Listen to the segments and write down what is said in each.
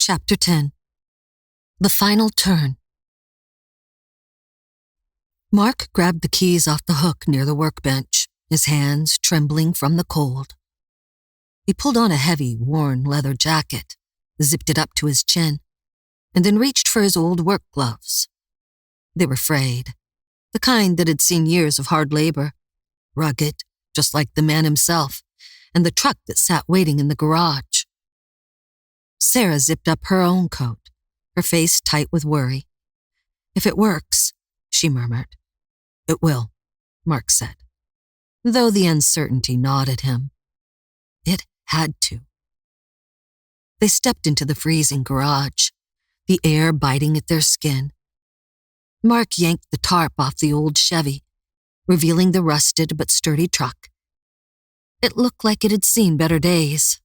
Chapter 10. The Final Turn. Mark grabbed the keys off the hook near the workbench, his hands trembling from the cold. He pulled on a heavy, worn leather jacket, zipped it up to his chin, and then reached for his old work gloves. They were frayed, the kind that had seen years of hard labor, rugged, just like the man himself, and the truck that sat waiting in the garage. Sarah zipped up her own coat, her face tight with worry. "If it works," she murmured. "It will," Mark said, though the uncertainty gnawed at him. It had to. They stepped into the freezing garage, the air biting at their skin. Mark yanked the tarp off the old Chevy, revealing the rusted but sturdy truck. It looked like it had seen better days,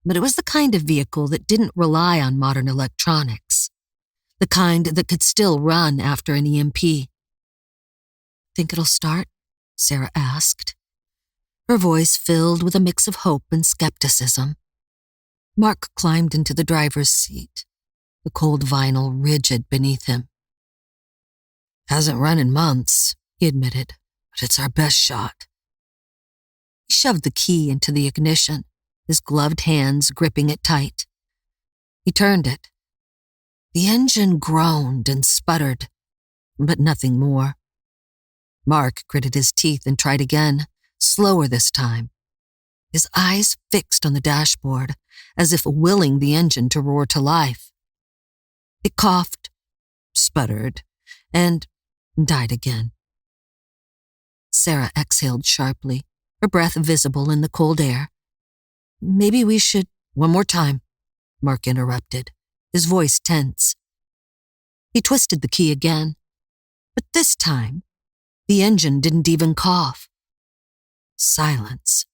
but it was the kind of vehicle that didn't rely on modern electronics, the kind that could still run after an EMP. "Think it'll start?" Sarah asked, her voice filled with a mix of hope and skepticism. Mark climbed into the driver's seat, the cold vinyl rigid beneath him. "Hasn't run in months," he admitted, "but it's our best shot." He shoved the key into the ignition, his gloved hands gripping it tight. He turned it. The engine groaned and sputtered, but nothing more. Mark gritted his teeth and tried again, slower this time, his eyes fixed on the dashboard, as if willing the engine to roar to life. It coughed, sputtered, and died again. Sarah exhaled sharply, her breath visible in the cold air. "Maybe we should—" "One more time," Mark interrupted, his voice tense. He twisted the key again, but this time, the engine didn't even cough. Silence.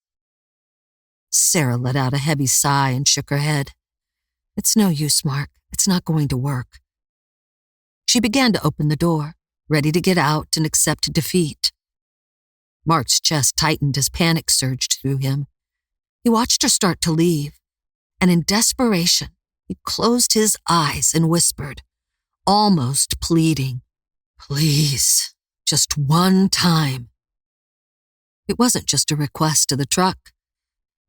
Sarah let out a heavy sigh and shook her head. "It's no use, Mark. It's not going to work." She began to open the door, ready to get out and accept defeat. Mark's chest tightened as panic surged through him. He watched her start to leave, and in desperation, he closed his eyes and whispered, almost pleading, "Please, just one time." It wasn't just a request to the truck.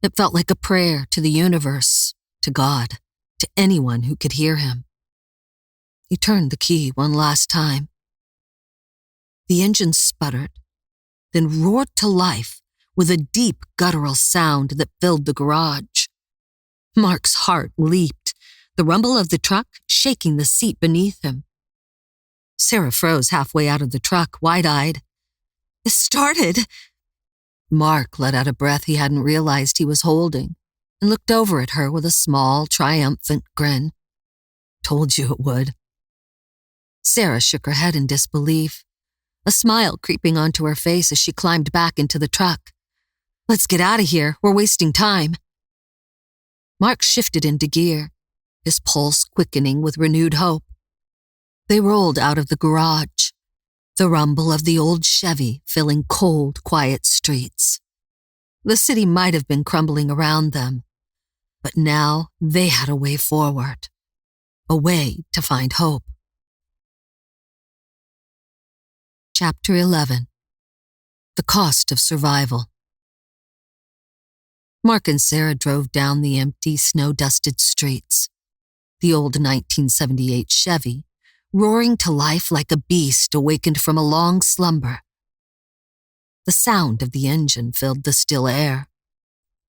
It felt like a prayer to the universe, to God, to anyone who could hear him. He turned the key one last time. The engine sputtered, then roared to life with a deep guttural sound that filled the garage. Mark's heart leaped, the rumble of the truck shaking the seat beneath him. Sarah froze halfway out of the truck, wide-eyed. "It started!" Mark let out a breath he hadn't realized he was holding and looked over at her with a small, triumphant grin. "Told you it would." Sarah shook her head in disbelief, a smile creeping onto her face as she climbed back into the truck. "Let's get out of here. We're wasting time." Mark shifted into gear, his pulse quickening with renewed hope. They rolled out of the garage, the rumble of the old Chevy filling cold, quiet streets. The city might have been crumbling around them, but now they had a way forward, a way to find hope. Chapter 11. The Cost of Survival. Mark and Sarah drove down the empty, snow-dusted streets, the old 1978 Chevy roaring to life like a beast awakened from a long slumber. The sound of the engine filled the still air,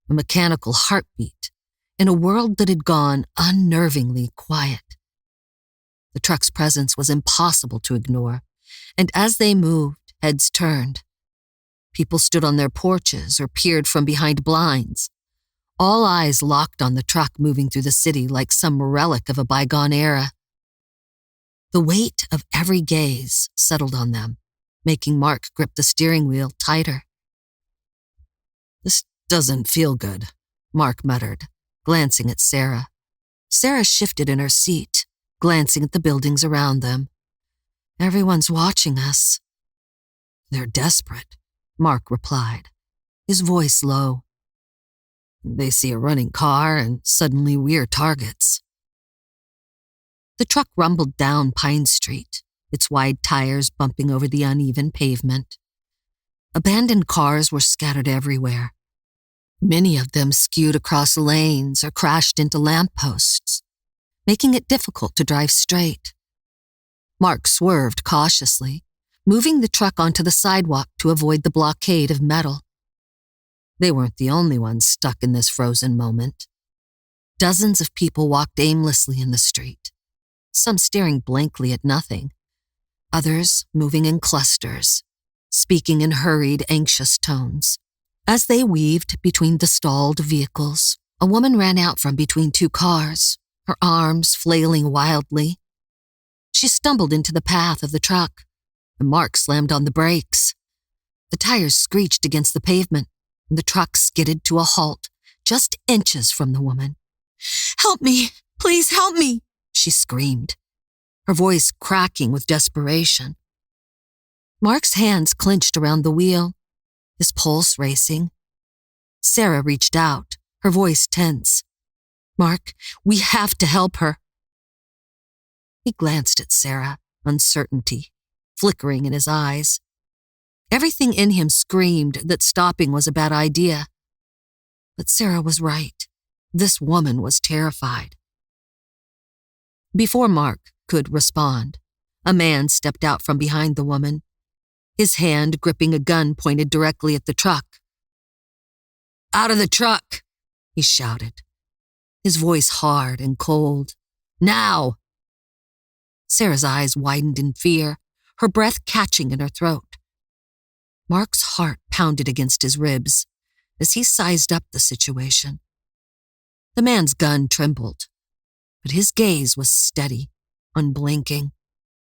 a mechanical heartbeat in a world that had gone unnervingly quiet. The truck's presence was impossible to ignore, and as they moved, heads turned. People stood on their porches or peered from behind blinds, all eyes locked on the truck moving through the city like some relic of a bygone era. The weight of every gaze settled on them, making Mark grip the steering wheel tighter. "This doesn't feel good," Mark muttered, glancing at Sarah. Sarah shifted in her seat, glancing at the buildings around them. "Everyone's watching us." "They're desperate," Mark replied, his voice low. "They see a running car and suddenly we're targets." The truck rumbled down Pine Street, its wide tires bumping over the uneven pavement. Abandoned cars were scattered everywhere. Many of them skewed across lanes or crashed into lampposts, making it difficult to drive straight. Mark swerved cautiously, moving the truck onto the sidewalk to avoid the blockade of metal. They weren't the only ones stuck in this frozen moment. Dozens of people walked aimlessly in the street, some staring blankly at nothing, others moving in clusters, speaking in hurried, anxious tones. As they weaved between the stalled vehicles, a woman ran out from between two cars, her arms flailing wildly. She stumbled into the path of the truck, and Mark slammed on the brakes. The tires screeched against the pavement, and the truck skidded to a halt, just inches from the woman. "Help me! Please help me!" she screamed, her voice cracking with desperation. Mark's hands clenched around the wheel, his pulse racing. Sarah reached out, her voice tense. "Mark, we have to help her." He glanced at Sarah, uncertainty flickering in his eyes. Everything in him screamed that stopping was a bad idea. But Sarah was right. This woman was terrified. Before Mark could respond, a man stepped out from behind the woman, his hand gripping a gun pointed directly at the truck. "Out of the truck!" he shouted, his voice hard and cold. "Now!" Sarah's eyes widened in fear, her breath catching in her throat. Mark's heart pounded against his ribs as he sized up the situation. The man's gun trembled, but his gaze was steady, unblinking.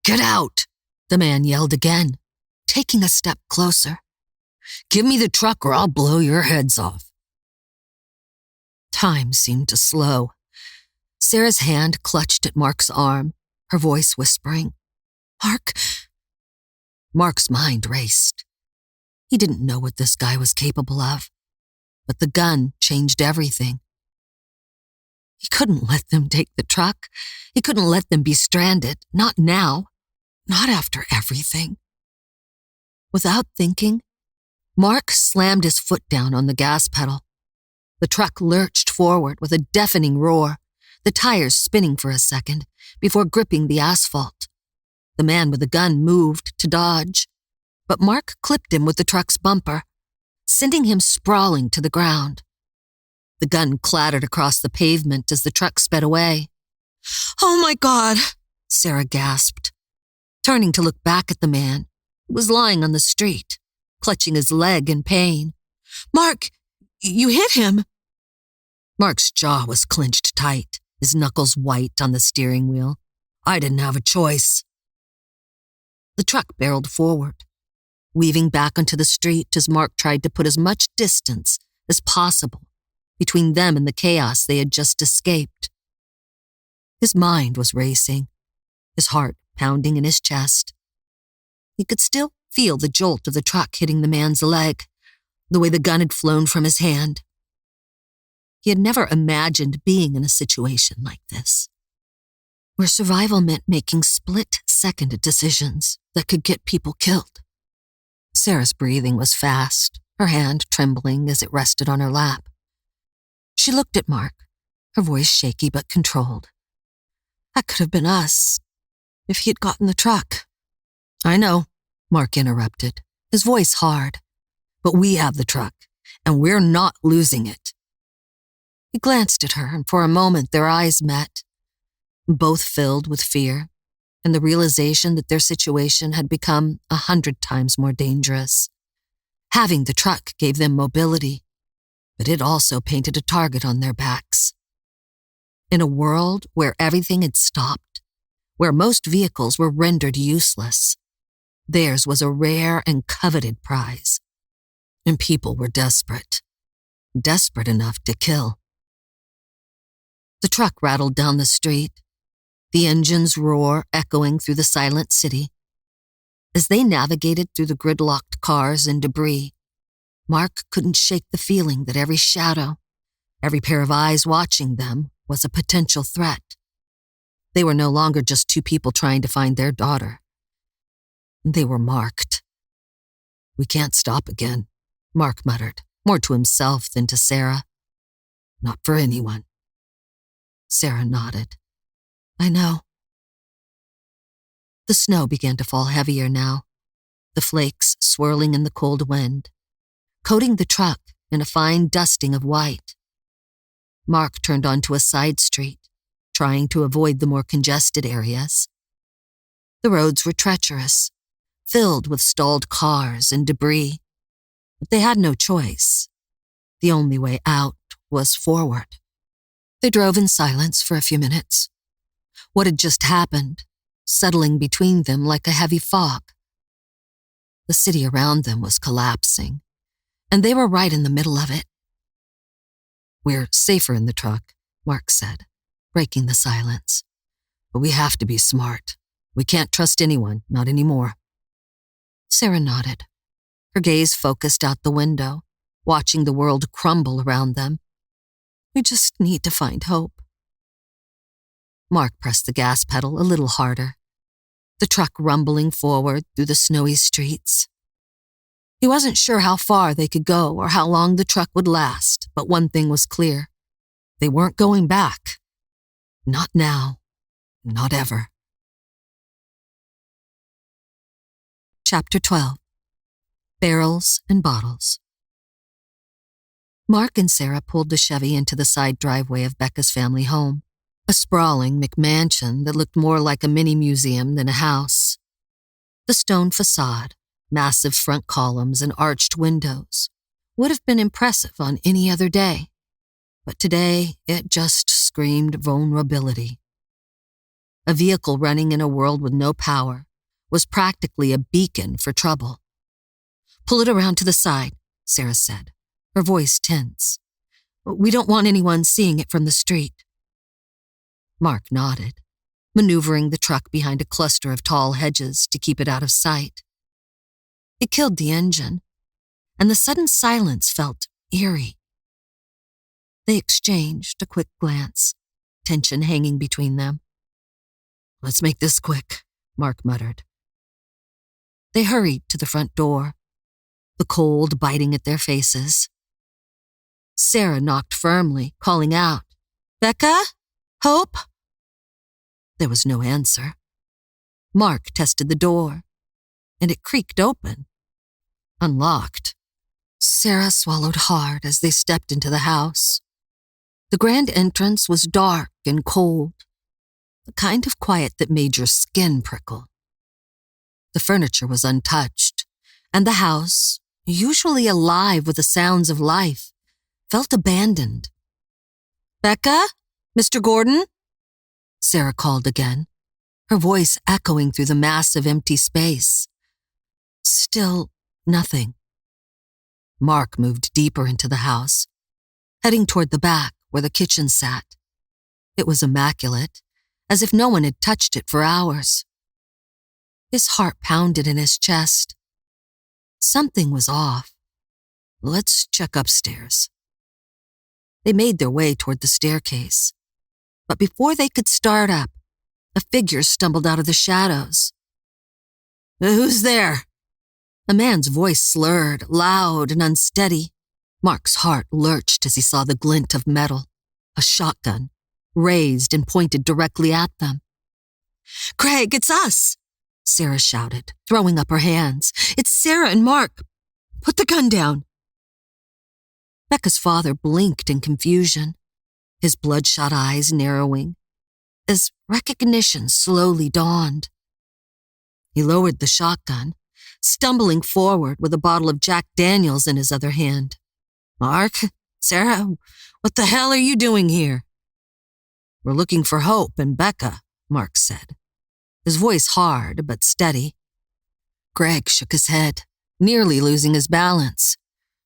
"Get out!" the man yelled again, taking a step closer. "Give me the truck or I'll blow your heads off." Time seemed to slow. Sarah's hand clutched at Mark's arm, her voice whispering, "Mark." Mark's mind raced. He didn't know what this guy was capable of, but the gun changed everything. He couldn't let them take the truck. He couldn't let them be stranded. Not now. Not after everything. Without thinking, Mark slammed his foot down on the gas pedal. The truck lurched forward with a deafening roar, the tires spinning for a second before gripping the asphalt. The man with the gun moved to dodge, but Mark clipped him with the truck's bumper, sending him sprawling to the ground. The gun clattered across the pavement as the truck sped away. "Oh my God," Sarah gasped, turning to look back at the man who was lying on the street, clutching his leg in pain. "Mark, you hit him." Mark's jaw was clenched tight, his knuckles white on the steering wheel. "I didn't have a choice." The truck barreled forward, weaving back onto the street as Mark tried to put as much distance as possible between them and the chaos they had just escaped. His mind was racing, his heart pounding in his chest. He could still feel the jolt of the truck hitting the man's leg, the way the gun had flown from his hand. He had never imagined being in a situation like this, where survival meant making split-second decisions that could get people killed. Sarah's breathing was fast, her hand trembling as it rested on her lap. She looked at Mark, her voice shaky but controlled. "That could have been us, if he had gotten the truck." "I know," Mark interrupted, his voice hard. "But we have the truck, and we're not losing it." He glanced at her, and for a moment their eyes met, both filled with fear and the realization that their situation had become 100 times more dangerous. Having the truck gave them mobility, but it also painted a target on their backs. In a world where everything had stopped, where most vehicles were rendered useless, theirs was a rare and coveted prize. And people were desperate enough to kill. The truck rattled down the street, the engine's roar echoing through the silent city. As they navigated through the gridlocked cars and debris, Mark couldn't shake the feeling that every shadow, every pair of eyes watching them, was a potential threat. They were no longer just two people trying to find their daughter. They were marked. "We can't stop again," Mark muttered, more to himself than to Sarah. "Not for anyone." Sarah nodded. "I know." The snow began to fall heavier now, the flakes swirling in the cold wind, coating the truck in a fine dusting of white. Mark turned onto a side street, trying to avoid the more congested areas. The roads were treacherous, filled with stalled cars and debris, but they had no choice. The only way out was forward. They drove in silence for a few minutes. What had just happened, settling between them like a heavy fog. The city around them was collapsing, and they were right in the middle of it. "We're safer in the truck," Mark said, breaking the silence. "But we have to be smart. We can't trust anyone, not anymore." Sarah nodded, her gaze focused out the window, watching the world crumble around them. "We just need to find hope." Mark pressed the gas pedal a little harder, the truck rumbling forward through the snowy streets. He wasn't sure how far they could go or how long the truck would last, but one thing was clear. They weren't going back. Not now. Not ever. Chapter 12. Barrels and Bottles. Mark and Sarah pulled the Chevy into the side driveway of Becca's family home, a sprawling McMansion that looked more like a mini-museum than a house. The stone facade, massive front columns and arched windows, would have been impressive on any other day, but today it just screamed vulnerability. A vehicle running in a world with no power was practically a beacon for trouble. "Pull it around to the side," Sarah said, her voice tense. "We don't want anyone seeing it from the street." Mark nodded, maneuvering the truck behind a cluster of tall hedges to keep it out of sight. It killed the engine, and the sudden silence felt eerie. They exchanged a quick glance, tension hanging between them. "Let's make this quick," Mark muttered. They hurried to the front door, the cold biting at their faces. Sarah knocked firmly, calling out, "Becca? Hope?" There was no answer. Mark tested the door, and it creaked open. Unlocked. Sarah swallowed hard as they stepped into the house. The grand entrance was dark and cold, the kind of quiet that made your skin prickle. The furniture was untouched, and the house, usually alive with the sounds of life, felt abandoned. "Becca? Mr. Gordon?" Sarah called again, her voice echoing through the massive empty space. Still nothing. Mark moved deeper into the house, heading toward the back where the kitchen sat. It was immaculate, as if no one had touched it for hours. His heart pounded in his chest. Something was off. "Let's check upstairs." They made their way toward the staircase, but before they could start up, a figure stumbled out of the shadows. "Who's there?" A man's voice slurred, loud and unsteady. Mark's heart lurched as he saw the glint of metal, a shotgun, raised and pointed directly at them. "Craig, it's us!" Sarah shouted, throwing up her hands. "It's Sarah and Mark. Put the gun down." Becca's father blinked in confusion, his bloodshot eyes narrowing, as recognition slowly dawned. He lowered the shotgun, stumbling forward with a bottle of Jack Daniels in his other hand. "Mark? Sarah? What the hell are you doing here?" "We're looking for Hope and Becca," Mark said, his voice hard but steady. Greg shook his head, nearly losing his balance.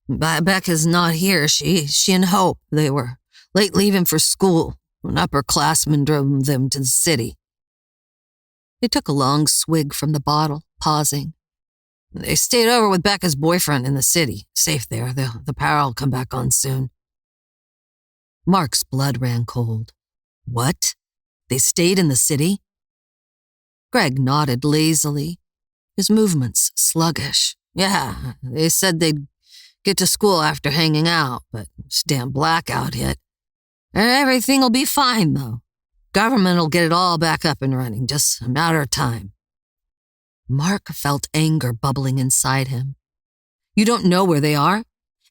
"Becca's not here. She and Hope, they were late leaving for school. An upperclassman drove them to the city." He took a long swig from the bottle, pausing. "They stayed over with Becca's boyfriend in the city. Safe there. The power will come back on soon." Mark's blood ran cold. "What?" They stayed in the city? Greg nodded lazily, his movements sluggish. Yeah, they said they'd get to school after hanging out, but this damn blackout hit. Everything will be fine, though. Government will get it all back up and running, just a matter of time. Mark felt anger bubbling inside him. You don't know where they are?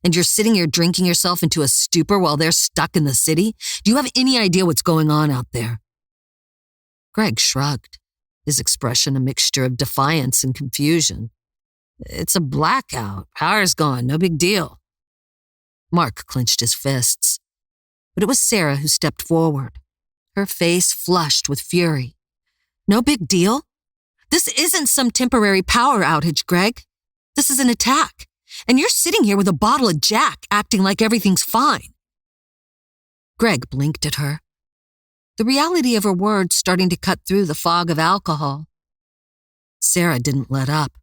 And you're sitting here drinking yourself into a stupor while they're stuck in the city? Do you have any idea what's going on out there? Greg shrugged, his expression a mixture of defiance and confusion. It's a blackout. Power's gone. No big deal. Mark clenched his fists. But it was Sarah who stepped forward, her face flushed with fury. No big deal? This isn't some temporary power outage, Greg. This is an attack. And you're sitting here with a bottle of Jack acting like everything's fine. Greg blinked at her, the reality of her words starting to cut through the fog of alcohol. Sarah didn't let up.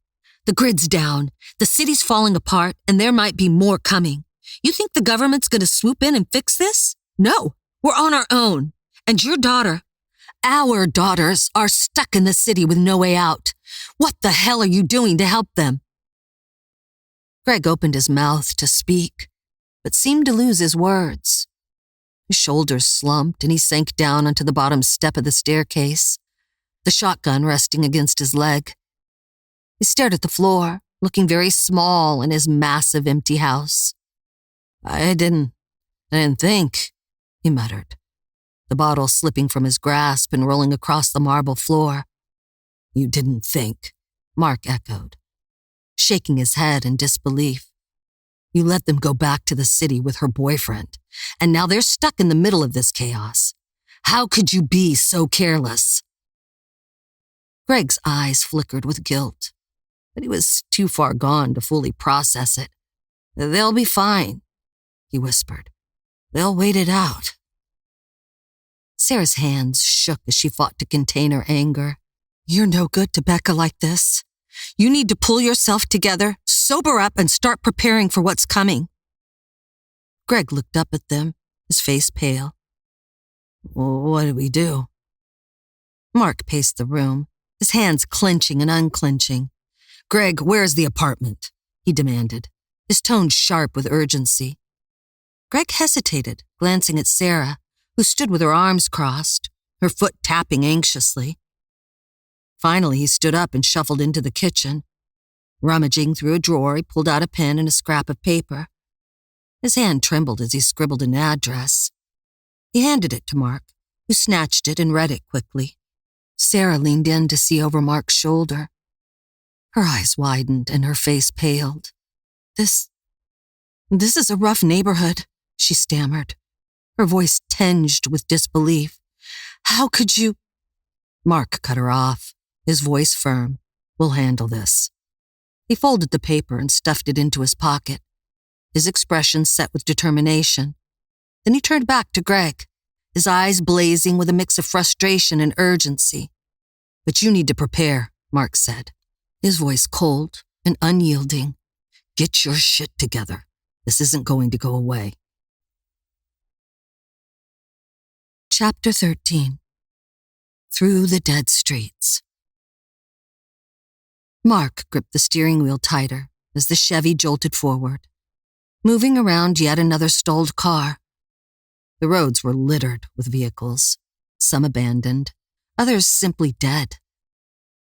The grid's down, the city's falling apart, and there might be more coming. You think the government's going to swoop in and fix this? No, we're on our own. And your daughter, our daughters, are stuck in the city with no way out. What the hell are you doing to help them? Greg opened his mouth to speak, but seemed to lose his words. His shoulders slumped and he sank down onto the bottom step of the staircase, the shotgun resting against his leg. He stared at the floor, looking very small in his massive empty house. I didn't think, he muttered, the bottle slipping from his grasp and rolling across the marble floor. You didn't think, Mark echoed, shaking his head in disbelief. You let them go back to the city with her boyfriend, and now they're stuck in the middle of this chaos. How could you be so careless? Greg's eyes flickered with guilt, but he was too far gone to fully process it. They'll be fine, he whispered. They'll wait it out. Sarah's hands shook as she fought to contain her anger. You're no good to Becca like this. You need to pull yourself together, sober up, and start preparing for what's coming. Greg looked up at them, his face pale. What do we do? Mark paced the room, his hands clenching and unclenching. Greg, where's the apartment? He demanded, his tone sharp with urgency. Greg hesitated, glancing at Sarah, who stood with her arms crossed, her foot tapping anxiously. Finally, he stood up and shuffled into the kitchen. Rummaging through a drawer, he pulled out a pen and a scrap of paper. His hand trembled as he scribbled an address. He handed it to Mark, who snatched it and read it quickly. Sarah leaned in to see over Mark's shoulder. Her eyes widened and her face paled. This is a rough neighborhood, she stammered, her voice tinged with disbelief. How could you? Mark cut her off, his voice firm. We'll handle this. He folded the paper and stuffed it into his pocket, his expression set with determination. Then he turned back to Greg, his eyes blazing with a mix of frustration and urgency. But you need to prepare, Mark said, his voice cold and unyielding. Get your shit together. This isn't going to go away. Chapter 13. Through the Dead Streets. Mark gripped the steering wheel tighter as the Chevy jolted forward, moving around yet another stalled car. The roads were littered with vehicles, some abandoned, others simply dead,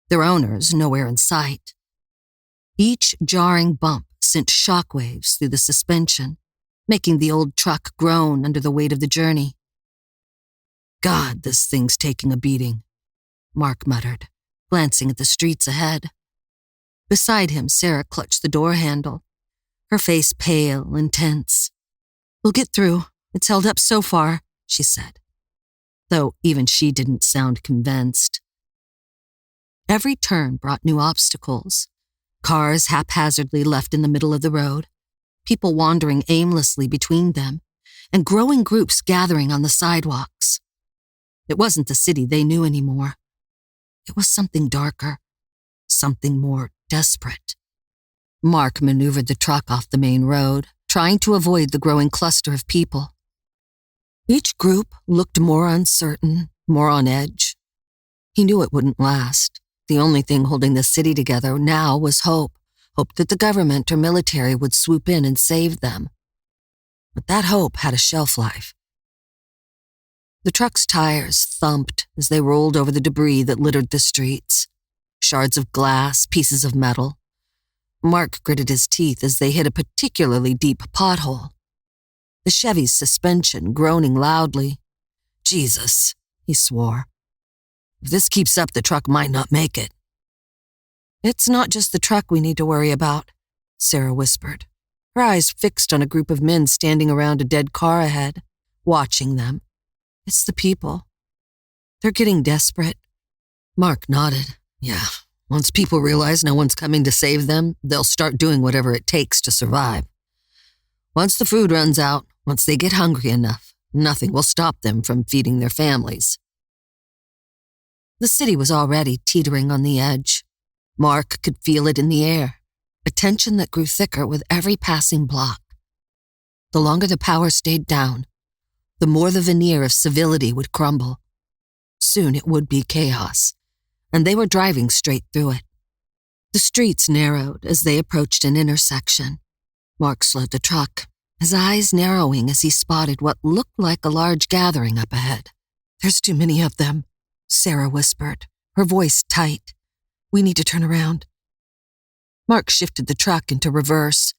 their owners nowhere in sight. Each jarring bump sent shockwaves through the suspension, making the old truck groan under the weight of the journey. God, this thing's taking a beating, Mark muttered, glancing at the streets ahead. Beside him, Sarah clutched the door handle, her face pale and tense. We'll get through. It's held up so far, she said, though even she didn't sound convinced. Every turn brought new obstacles, cars haphazardly left in the middle of the road, people wandering aimlessly between them, and growing groups gathering on the sidewalks. It wasn't the city they knew anymore. It was something darker, something more desperate. Mark maneuvered the truck off the main road, trying to avoid the growing cluster of people. Each group looked more uncertain, more on edge. He knew it wouldn't last. The only thing holding the city together now was hope that the government or military would swoop in and save them. But that hope had a shelf life. The truck's tires thumped as they rolled over the debris that littered the streets. Shards of glass, pieces of metal. Mark gritted his teeth as they hit a particularly deep pothole. The Chevy's suspension groaning loudly. Jesus, he swore. If this keeps up, the truck might not make it. It's not just the truck we need to worry about, Sarah whispered, her eyes fixed on a group of men standing around a dead car ahead, watching them. It's the people. They're getting desperate. Mark nodded. Yeah, once people realize no one's coming to save them, they'll start doing whatever it takes to survive. Once the food runs out, once they get hungry enough, nothing will stop them from feeding their families. The city was already teetering on the edge. Mark could feel it in the air, a tension that grew thicker with every passing block. The longer the power stayed down, the more the veneer of civility would crumble. Soon it would be chaos, and they were driving straight through it. The streets narrowed as they approached an intersection. Mark slowed the truck, his eyes narrowing as he spotted what looked like a large gathering up ahead. There's too many of them, Sarah whispered, her voice tight. We need to turn around. Mark shifted the truck into reverse,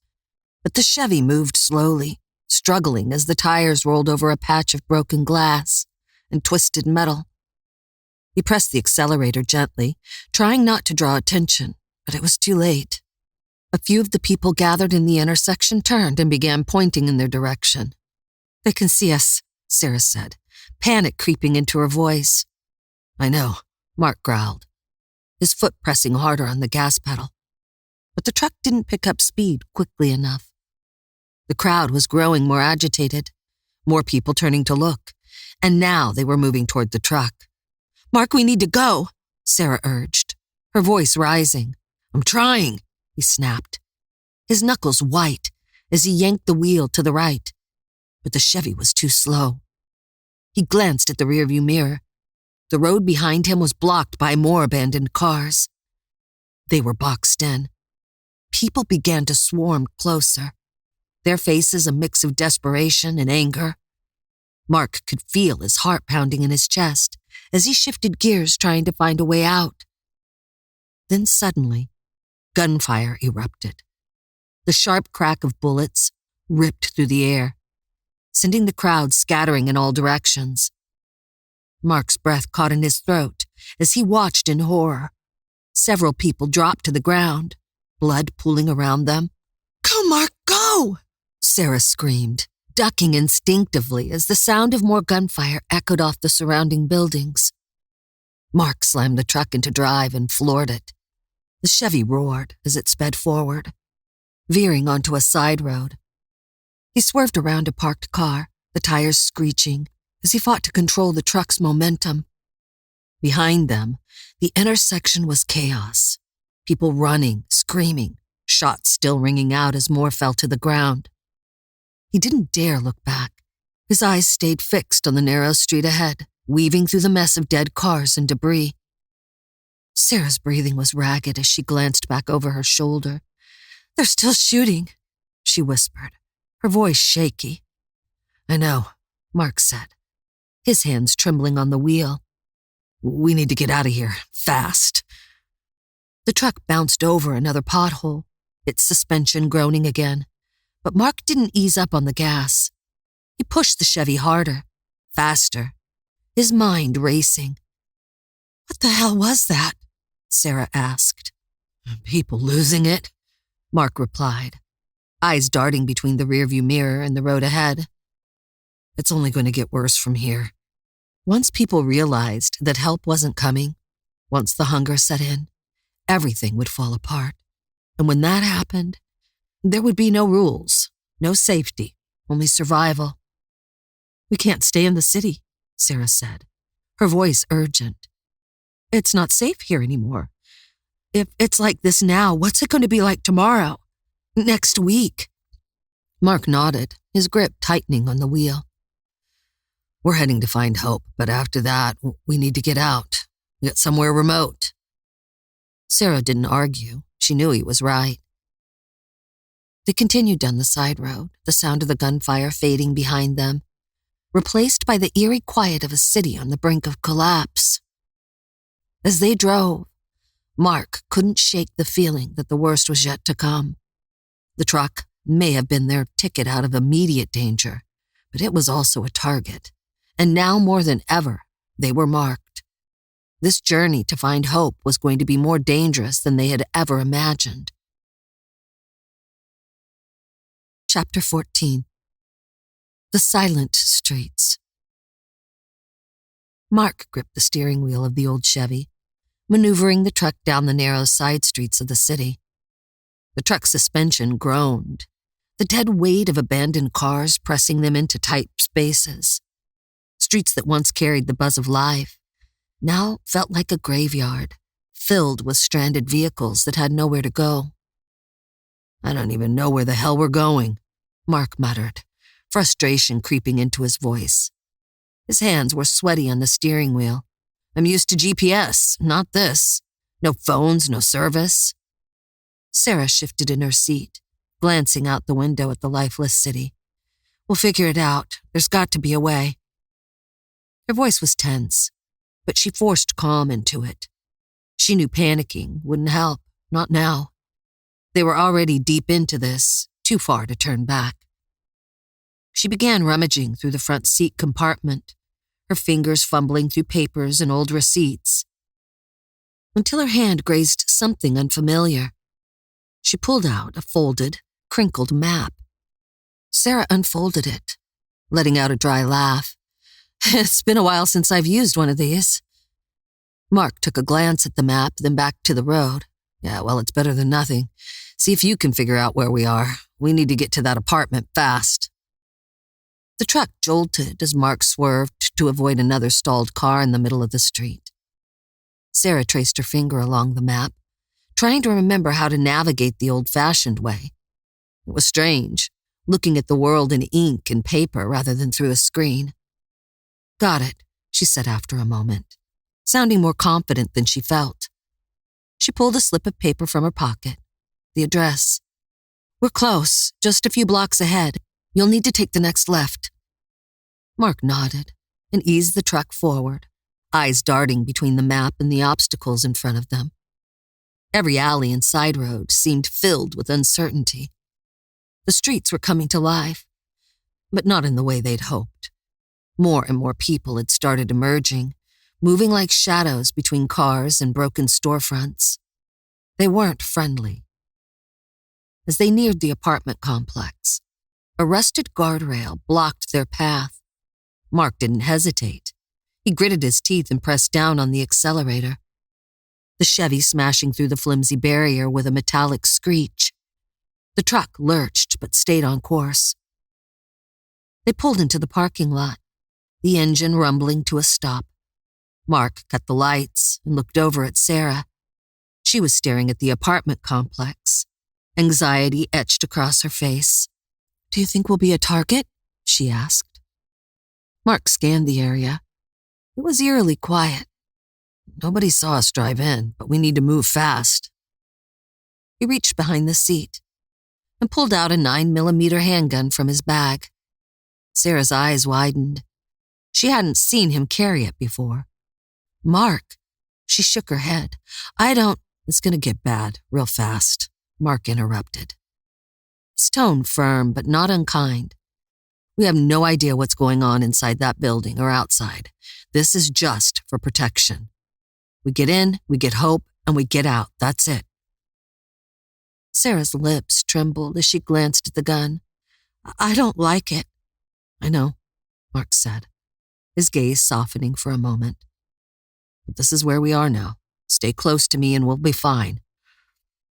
but the Chevy moved slowly, struggling as the tires rolled over a patch of broken glass and twisted metal. He pressed the accelerator gently, trying not to draw attention, but it was too late. A few of the people gathered in the intersection turned and began pointing in their direction. They can see us, Sarah said, panic creeping into her voice. I know, Mark growled, his foot pressing harder on the gas pedal. But the truck didn't pick up speed quickly enough. The crowd was growing more agitated, more people turning to look, and now they were moving toward the truck. Mark, we need to go, Sarah urged, her voice rising. I'm trying, he snapped, his knuckles white as he yanked the wheel to the right. But the Chevy was too slow. He glanced at the rearview mirror. The road behind him was blocked by more abandoned cars. They were boxed in. People began to swarm closer, their faces a mix of desperation and anger. Mark could feel his heart pounding in his chest as he shifted gears trying to find a way out. Then suddenly, gunfire erupted. The sharp crack of bullets ripped through the air, sending the crowd scattering in all directions. Mark's breath caught in his throat as he watched in horror. Several people dropped to the ground, blood pooling around them. Go, Mark, go! Sarah screamed, ducking instinctively as the sound of more gunfire echoed off the surrounding buildings. Mark slammed the truck into drive and floored it. The Chevy roared as it sped forward, veering onto a side road. He swerved around a parked car, the tires screeching, as he fought to control the truck's momentum. Behind them, the intersection was chaos. People running, screaming, shots still ringing out as more fell to the ground. He didn't dare look back. His eyes stayed fixed on the narrow street ahead, weaving through the mess of dead cars and debris. Sarah's breathing was ragged as she glanced back over her shoulder. They're still shooting, she whispered, her voice shaky. I know, Mark said, his hands trembling on the wheel. We need to get out of here, fast. The truck bounced over another pothole, its suspension groaning again, but Mark didn't ease up on the gas. He pushed the Chevy harder, faster, his mind racing. What the hell was that? Sarah asked. People losing it, Mark replied, eyes darting between the rearview mirror and the road ahead. It's only going to get worse from here. Once people realized that help wasn't coming, once the hunger set in, everything would fall apart. And when that happened, there would be no rules, no safety, only survival. We can't stay in the city, Sarah said, her voice urgent. It's not safe here anymore. If it's like this now, what's it going to be like tomorrow? Next week? Mark nodded, his grip tightening on the wheel. We're heading to find Hope, but after that, we need to get out. Get somewhere remote. Sarah didn't argue. She knew he was right. They continued down the side road, the sound of the gunfire fading behind them, replaced by the eerie quiet of a city on the brink of collapse. As they drove, Mark couldn't shake the feeling that the worst was yet to come. The truck may have been their ticket out of immediate danger, but it was also a target, and now more than ever, they were marked. This journey to find Hope was going to be more dangerous than they had ever imagined. Chapter 14. The Silent Streets. Mark gripped the steering wheel of the old Chevy, maneuvering the truck down the narrow side streets of the city. The truck's suspension groaned, the dead weight of abandoned cars pressing them into tight spaces. Streets that once carried the buzz of life now felt like a graveyard, filled with stranded vehicles that had nowhere to go. I don't even know where the hell we're going, Mark muttered, frustration creeping into his voice. His hands were sweaty on the steering wheel. I'm used to GPS, not this. No phones, no service. Sarah shifted in her seat, glancing out the window at the lifeless city. We'll figure it out. There's got to be a way. Her voice was tense, but she forced calm into it. She knew panicking wouldn't help, not now. They were already deep into this, too far to turn back. She began rummaging through the front seat compartment, her fingers fumbling through papers and old receipts, until her hand grazed something unfamiliar. She pulled out a folded, crinkled map. Sarah unfolded it, letting out a dry laugh. It's been a while since I've used one of these. Mark took a glance at the map, then back to the road. Yeah, well, it's better than nothing. See if you can figure out where we are. We need to get to that apartment fast. The truck jolted as Mark swerved to avoid another stalled car in the middle of the street. Sarah traced her finger along the map, trying to remember how to navigate the old-fashioned way. It was strange, looking at the world in ink and paper rather than through a screen. Got it, she said after a moment, sounding more confident than she felt. She pulled a slip of paper from her pocket. The address. We're close, just a few blocks ahead. You'll need to take the next left. Mark nodded and eased the truck forward, eyes darting between the map and the obstacles in front of them. Every alley and side road seemed filled with uncertainty. The streets were coming to life, but not in the way they'd hoped. More and more people had started emerging, moving like shadows between cars and broken storefronts. They weren't friendly. As they neared the apartment complex, a rusted guardrail blocked their path. Mark didn't hesitate. He gritted his teeth and pressed down on the accelerator. The Chevy smashing through the flimsy barrier with a metallic screech. The truck lurched but stayed on course. They pulled into the parking lot, the engine rumbling to a stop. Mark cut the lights and looked over at Sarah. She was staring at the apartment complex. Anxiety etched across her face. Do you think we'll be a target? She asked. Mark scanned the area. It was eerily quiet. Nobody saw us drive in, but we need to move fast. He reached behind the seat and pulled out a 9mm handgun from his bag. Sarah's eyes widened. She hadn't seen him carry it before. Mark, she shook her head. It's gonna get bad real fast, Mark interrupted. His tone firm but not unkind. We have no idea what's going on inside that building or outside. This is just for protection. We get in, we get hope, and we get out. That's it. Sarah's lips trembled as she glanced at the gun. I don't like it. I know, Mark said, his gaze softening for a moment. But this is where we are now. Stay close to me and we'll be fine.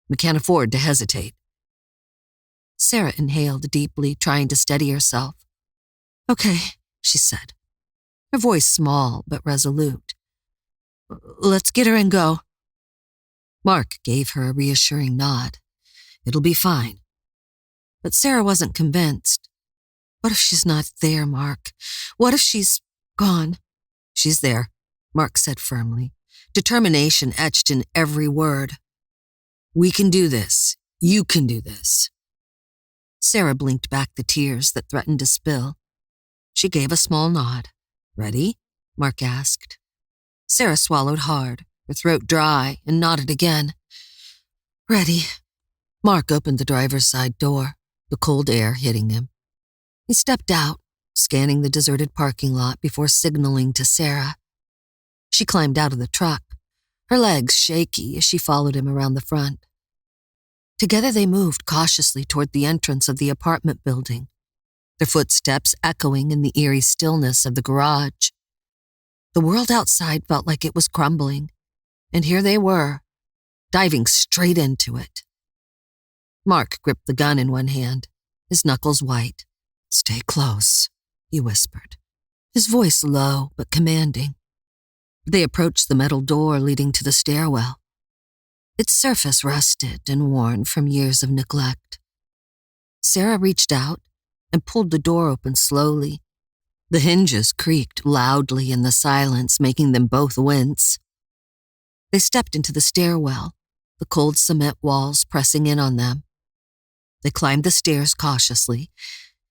We can't afford to hesitate. Sarah inhaled deeply, trying to steady herself. Okay, she said, her voice small but resolute. Let's get her and go. Mark gave her a reassuring nod. It'll be fine. But Sarah wasn't convinced. What if she's not there, Mark? What if she's... Gone. She's there, Mark said firmly, determination etched in every word. We can do this. You can do this. Sarah blinked back the tears that threatened to spill. She gave a small nod. Ready? Mark asked. Sarah swallowed hard, her throat dry, and nodded again. Ready. Mark opened the driver's side door, the cold air hitting him. He stepped out, scanning the deserted parking lot before signaling to Sarah. She climbed out of the truck, her legs shaky as she followed him around the front. Together they moved cautiously toward the entrance of the apartment building, their footsteps echoing in the eerie stillness of the garage. The world outside felt like it was crumbling, and here they were, diving straight into it. Mark gripped the gun in one hand, his knuckles white. Stay close, he whispered, his voice low but commanding. They approached the metal door leading to the stairwell. Its surface rusted and worn from years of neglect. Sarah reached out and pulled the door open slowly. The hinges creaked loudly in the silence, making them both wince. They stepped into the stairwell, the cold cement walls pressing in on them. They climbed the stairs cautiously,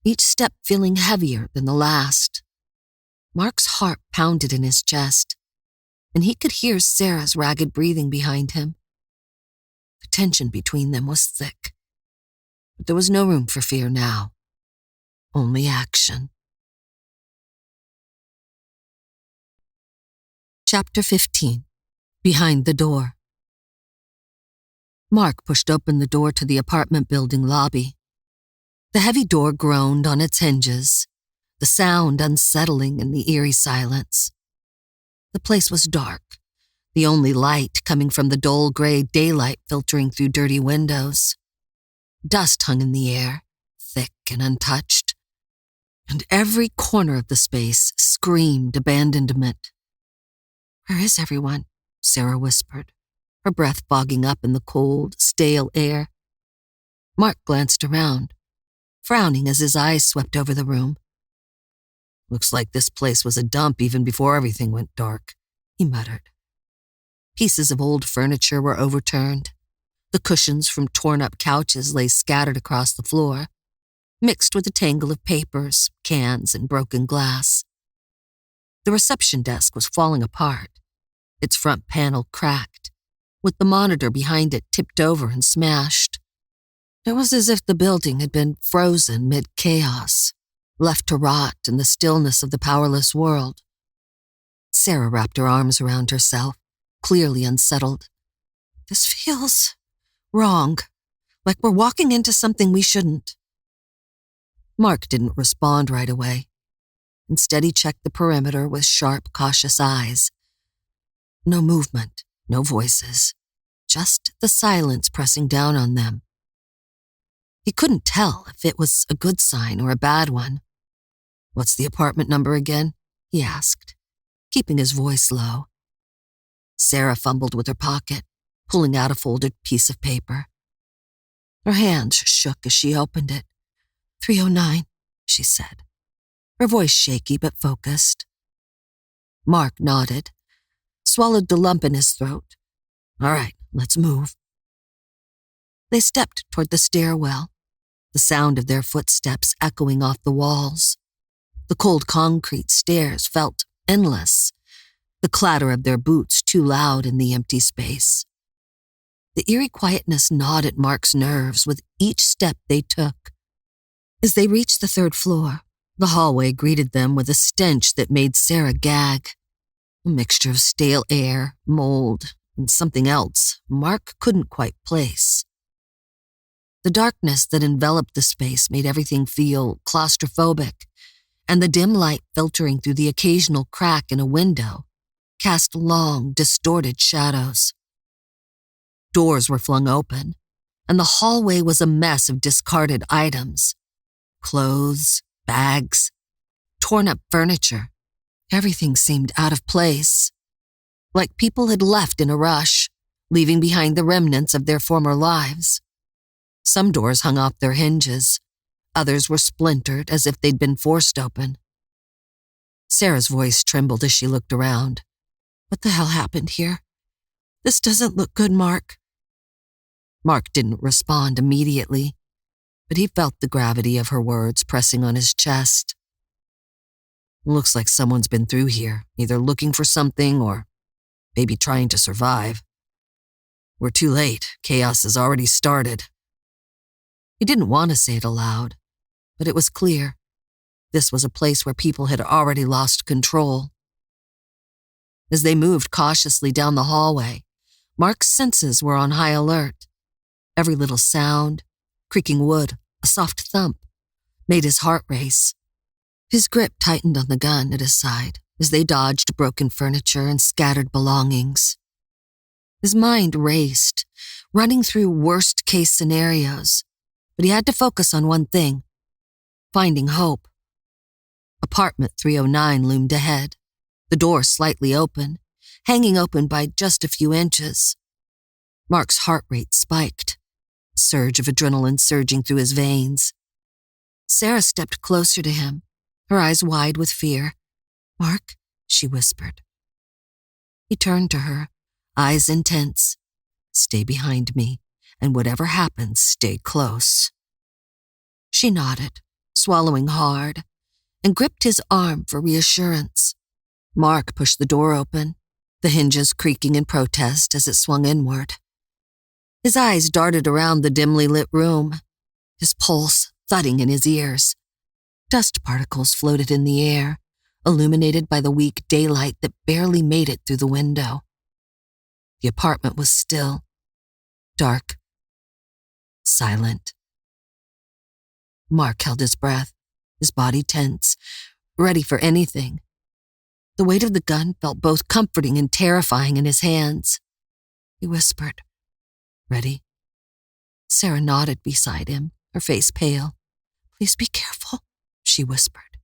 each step feeling heavier than the last. Mark's heart pounded in his chest, and he could hear Sarah's ragged breathing behind him. The tension between them was thick, but there was no room for fear now, only action. Chapter 15. Behind the door. Mark pushed open the door to the apartment building lobby. The heavy door groaned on its hinges, the sound unsettling in the eerie silence. The place was dark, the only light coming from the dull gray daylight filtering through dirty windows. Dust hung in the air, thick and untouched, and every corner of the space screamed abandonment. Where is everyone? Sarah whispered, her breath fogging up in the cold, stale air. Mark glanced around, frowning as his eyes swept over the room. Looks like this place was a dump even before everything went dark, he muttered. Pieces of old furniture were overturned. The cushions from torn-up couches lay scattered across the floor, mixed with a tangle of papers, cans, and broken glass. The reception desk was falling apart, its front panel cracked, with the monitor behind it tipped over and smashed. It was as if the building had been frozen mid-chaos, left to rot in the stillness of the powerless world. Sarah wrapped her arms around herself, clearly unsettled. This feels wrong, like we're walking into something we shouldn't. Mark didn't respond right away. Instead, he checked the perimeter with sharp, cautious eyes. No movement, no voices, just the silence pressing down on them. He couldn't tell if it was a good sign or a bad one. What's the apartment number again? He asked, keeping his voice low. Sarah fumbled with her pocket, pulling out a folded piece of paper. Her hands shook as she opened it. 309, she said, her voice shaky but focused. Mark nodded, swallowed the lump in his throat. All right, let's move. They stepped toward the stairwell, the sound of their footsteps echoing off the walls. The cold concrete stairs felt endless, the clatter of their boots too loud in the empty space. The eerie quietness gnawed at Mark's nerves with each step they took. As they reached the third floor, the hallway greeted them with a stench that made Sarah gag. A mixture of stale air, mold, and something else Mark couldn't quite place. The darkness that enveloped the space made everything feel claustrophobic, and the dim light filtering through the occasional crack in a window cast long, distorted shadows. Doors were flung open, and the hallway was a mess of discarded items. Clothes, bags, torn-up furniture. Everything seemed out of place, like people had left in a rush, leaving behind the remnants of their former lives. Some doors hung off their hinges. Others were splintered as if they'd been forced open. Sarah's voice trembled as she looked around. What the hell happened here? This doesn't look good, Mark. Mark didn't respond immediately, but he felt the gravity of her words pressing on his chest. Looks like someone's been through here, either looking for something or maybe trying to survive. We're too late. Chaos has already started. He didn't want to say it aloud, but it was clear. This was a place where people had already lost control. As they moved cautiously down the hallway, Mark's senses were on high alert. Every little sound, creaking wood, a soft thump, made his heart race. His grip tightened on the gun at his side as they dodged broken furniture and scattered belongings. His mind raced, running through worst-case scenarios, but he had to focus on one thing: finding hope. Apartment 309 loomed ahead, the door slightly open, hanging open by just a few inches. Mark's heart rate spiked, a surge of adrenaline surging through his veins. Sarah stepped closer to him, her eyes wide with fear. "Mark," she whispered. He turned to her, eyes intense. "Stay behind me, and whatever happens, stay close." She nodded, swallowing hard, and gripped his arm for reassurance. Mark pushed the door open, the hinges creaking in protest as it swung inward. His eyes darted around the dimly lit room, his pulse thudding in his ears. Dust particles floated in the air, illuminated by the weak daylight that barely made it through the window. The apartment was still, dark, silent. Mark held his breath, his body tense, ready for anything. The weight of the gun felt both comforting and terrifying in his hands. He whispered, "Ready?" Sarah nodded beside him, her face pale. "Please be careful," she whispered.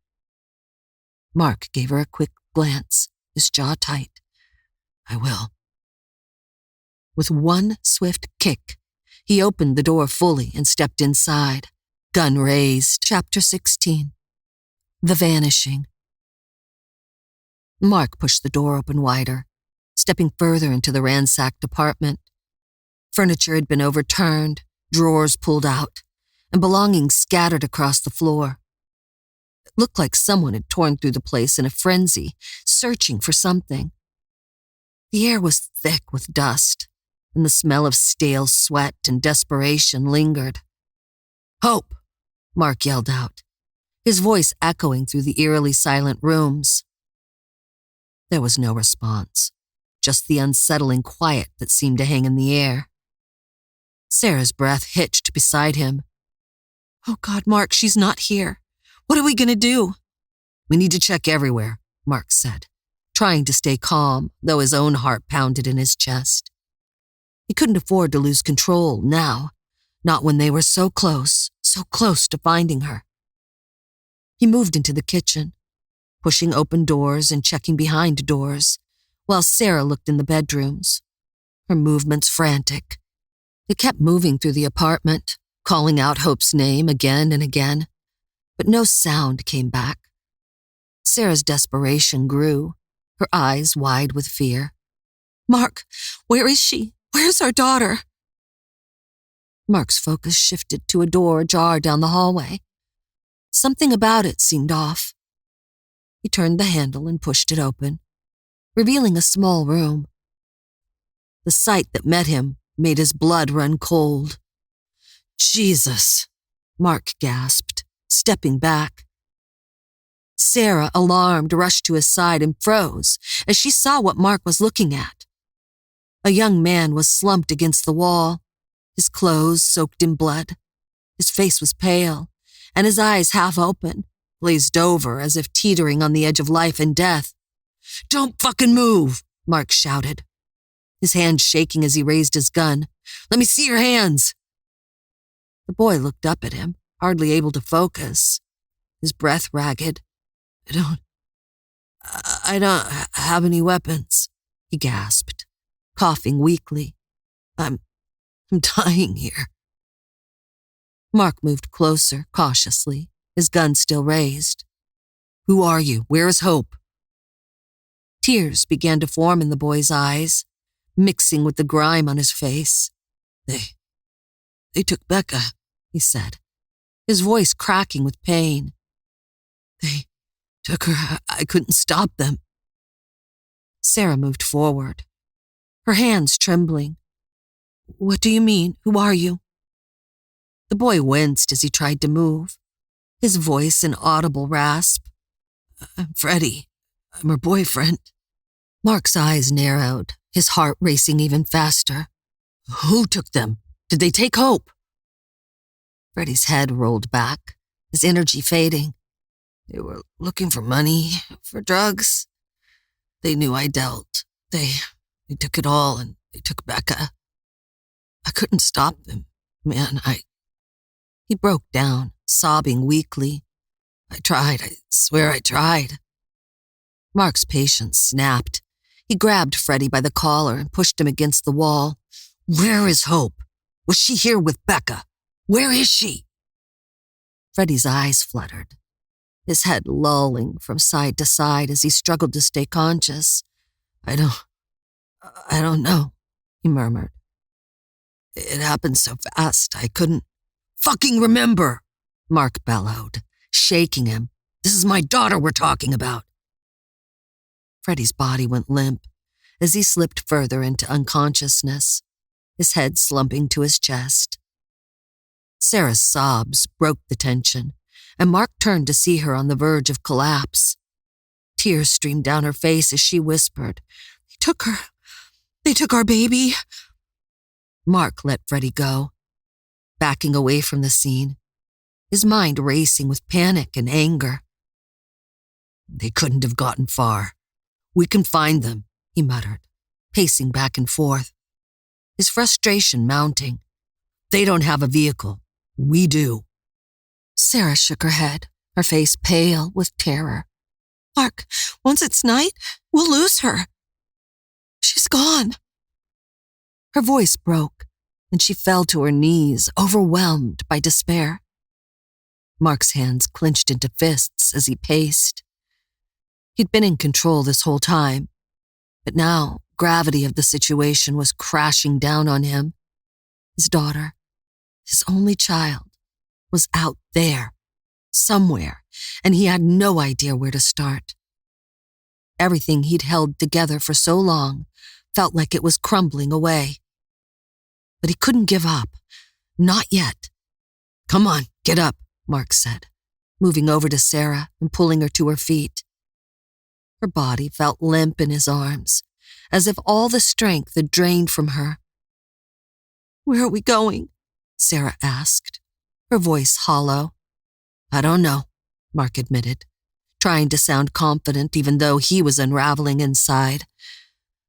Mark gave her a quick glance, his jaw tight. "I will." With one swift kick, he opened the door fully and stepped inside, gun raised. Chapter 16. The Vanishing. Mark pushed the door open wider, stepping further into the ransacked apartment. Furniture had been overturned, drawers pulled out, and belongings scattered across the floor. It looked like someone had torn through the place in a frenzy, searching for something. The air was thick with dust, and the smell of stale sweat and desperation lingered. "Hope!" Mark yelled out, his voice echoing through the eerily silent rooms. There was no response, just the unsettling quiet that seemed to hang in the air. Sarah's breath hitched beside him. "Oh God, Mark, she's not here. What are we going to do?" "We need to check everywhere," Mark said, trying to stay calm, though his own heart pounded in his chest. He couldn't afford to lose control now, not when they were so close to finding her. He moved into the kitchen, pushing open doors and checking behind doors, while Sarah looked in the bedrooms, her movements frantic. They kept moving through the apartment, calling out Hope's name again and again, but no sound came back. Sarah's desperation grew, her eyes wide with fear. "Mark, where is she? Where's our daughter?" Mark's focus shifted to a door ajar down the hallway. Something about it seemed off. He turned the handle and pushed it open, revealing a small room. The sight that met him made his blood run cold. "Jesus," Mark gasped, stepping back. Sarah, alarmed, rushed to his side and froze as she saw what Mark was looking at. A young man was slumped against the wall, his clothes soaked in blood. His face was pale, and his eyes half open, glazed over as if teetering on the edge of life and death. "Don't fucking move," Mark shouted, his hand shaking as he raised his gun. "Let me see your hands." The boy looked up at him, hardly able to focus, his breath ragged. I don't have any weapons," he gasped, coughing weakly. I'm dying here." Mark moved closer, cautiously, his gun still raised. "Who are you? Where is Hope?" Tears began to form in the boy's eyes, mixing with the grime on his face. They took Becca, he said, his voice cracking with pain. They took her. I couldn't stop them. Sarah moved forward, her hands trembling. What do you mean? Who are you? The boy winced as he tried to move, his voice an audible rasp. I'm Freddie. I'm her boyfriend. Mark's eyes narrowed, his heart racing even faster. Who took them? Did they take Hope? Freddie's head rolled back, his energy fading. They were looking for money, for drugs. They knew I dealt. They took it all, and they took Becca. I couldn't stop them. Man, He broke down, sobbing weakly. I tried. I swear I tried. Mark's patience snapped. He grabbed Freddie by the collar and pushed him against the wall. Where is Hope? Was she here with Becca? Where is she? Freddie's eyes fluttered, his head lolling from side to side as he struggled to stay conscious. I don't know, he murmured. It happened so fast, I couldn't fucking remember, Mark bellowed, shaking him. This is my daughter we're talking about. Freddie's body went limp as he slipped further into unconsciousness, his head slumping to his chest. Sarah's sobs broke the tension, and Mark turned to see her on the verge of collapse. Tears streamed down her face as she whispered, They took her. They took our baby. Mark let Freddie go, backing away from the scene, his mind racing with panic and anger. They couldn't have gotten far. We can find them, he muttered, pacing back and forth, his frustration mounting. They don't have a vehicle. We do. Sarah shook her head, her face pale with terror. Mark, once it's night, we'll lose her. She's gone. Her voice broke, and she fell to her knees, overwhelmed by despair. Mark's hands clenched into fists as he paced. He'd been in control this whole time, but now gravity of the situation was crashing down on him. His daughter, his only child, was out there, somewhere, and he had no idea where to start. Everything he'd held together for so long felt like it was crumbling away. But he couldn't give up. Not yet. Come on, get up, Mark said, moving over to Sarah and pulling her to her feet. Her body felt limp in his arms, as if all the strength had drained from her. Where are we going? Sarah asked, her voice hollow. I don't know, Mark admitted, trying to sound confident even though he was unraveling inside.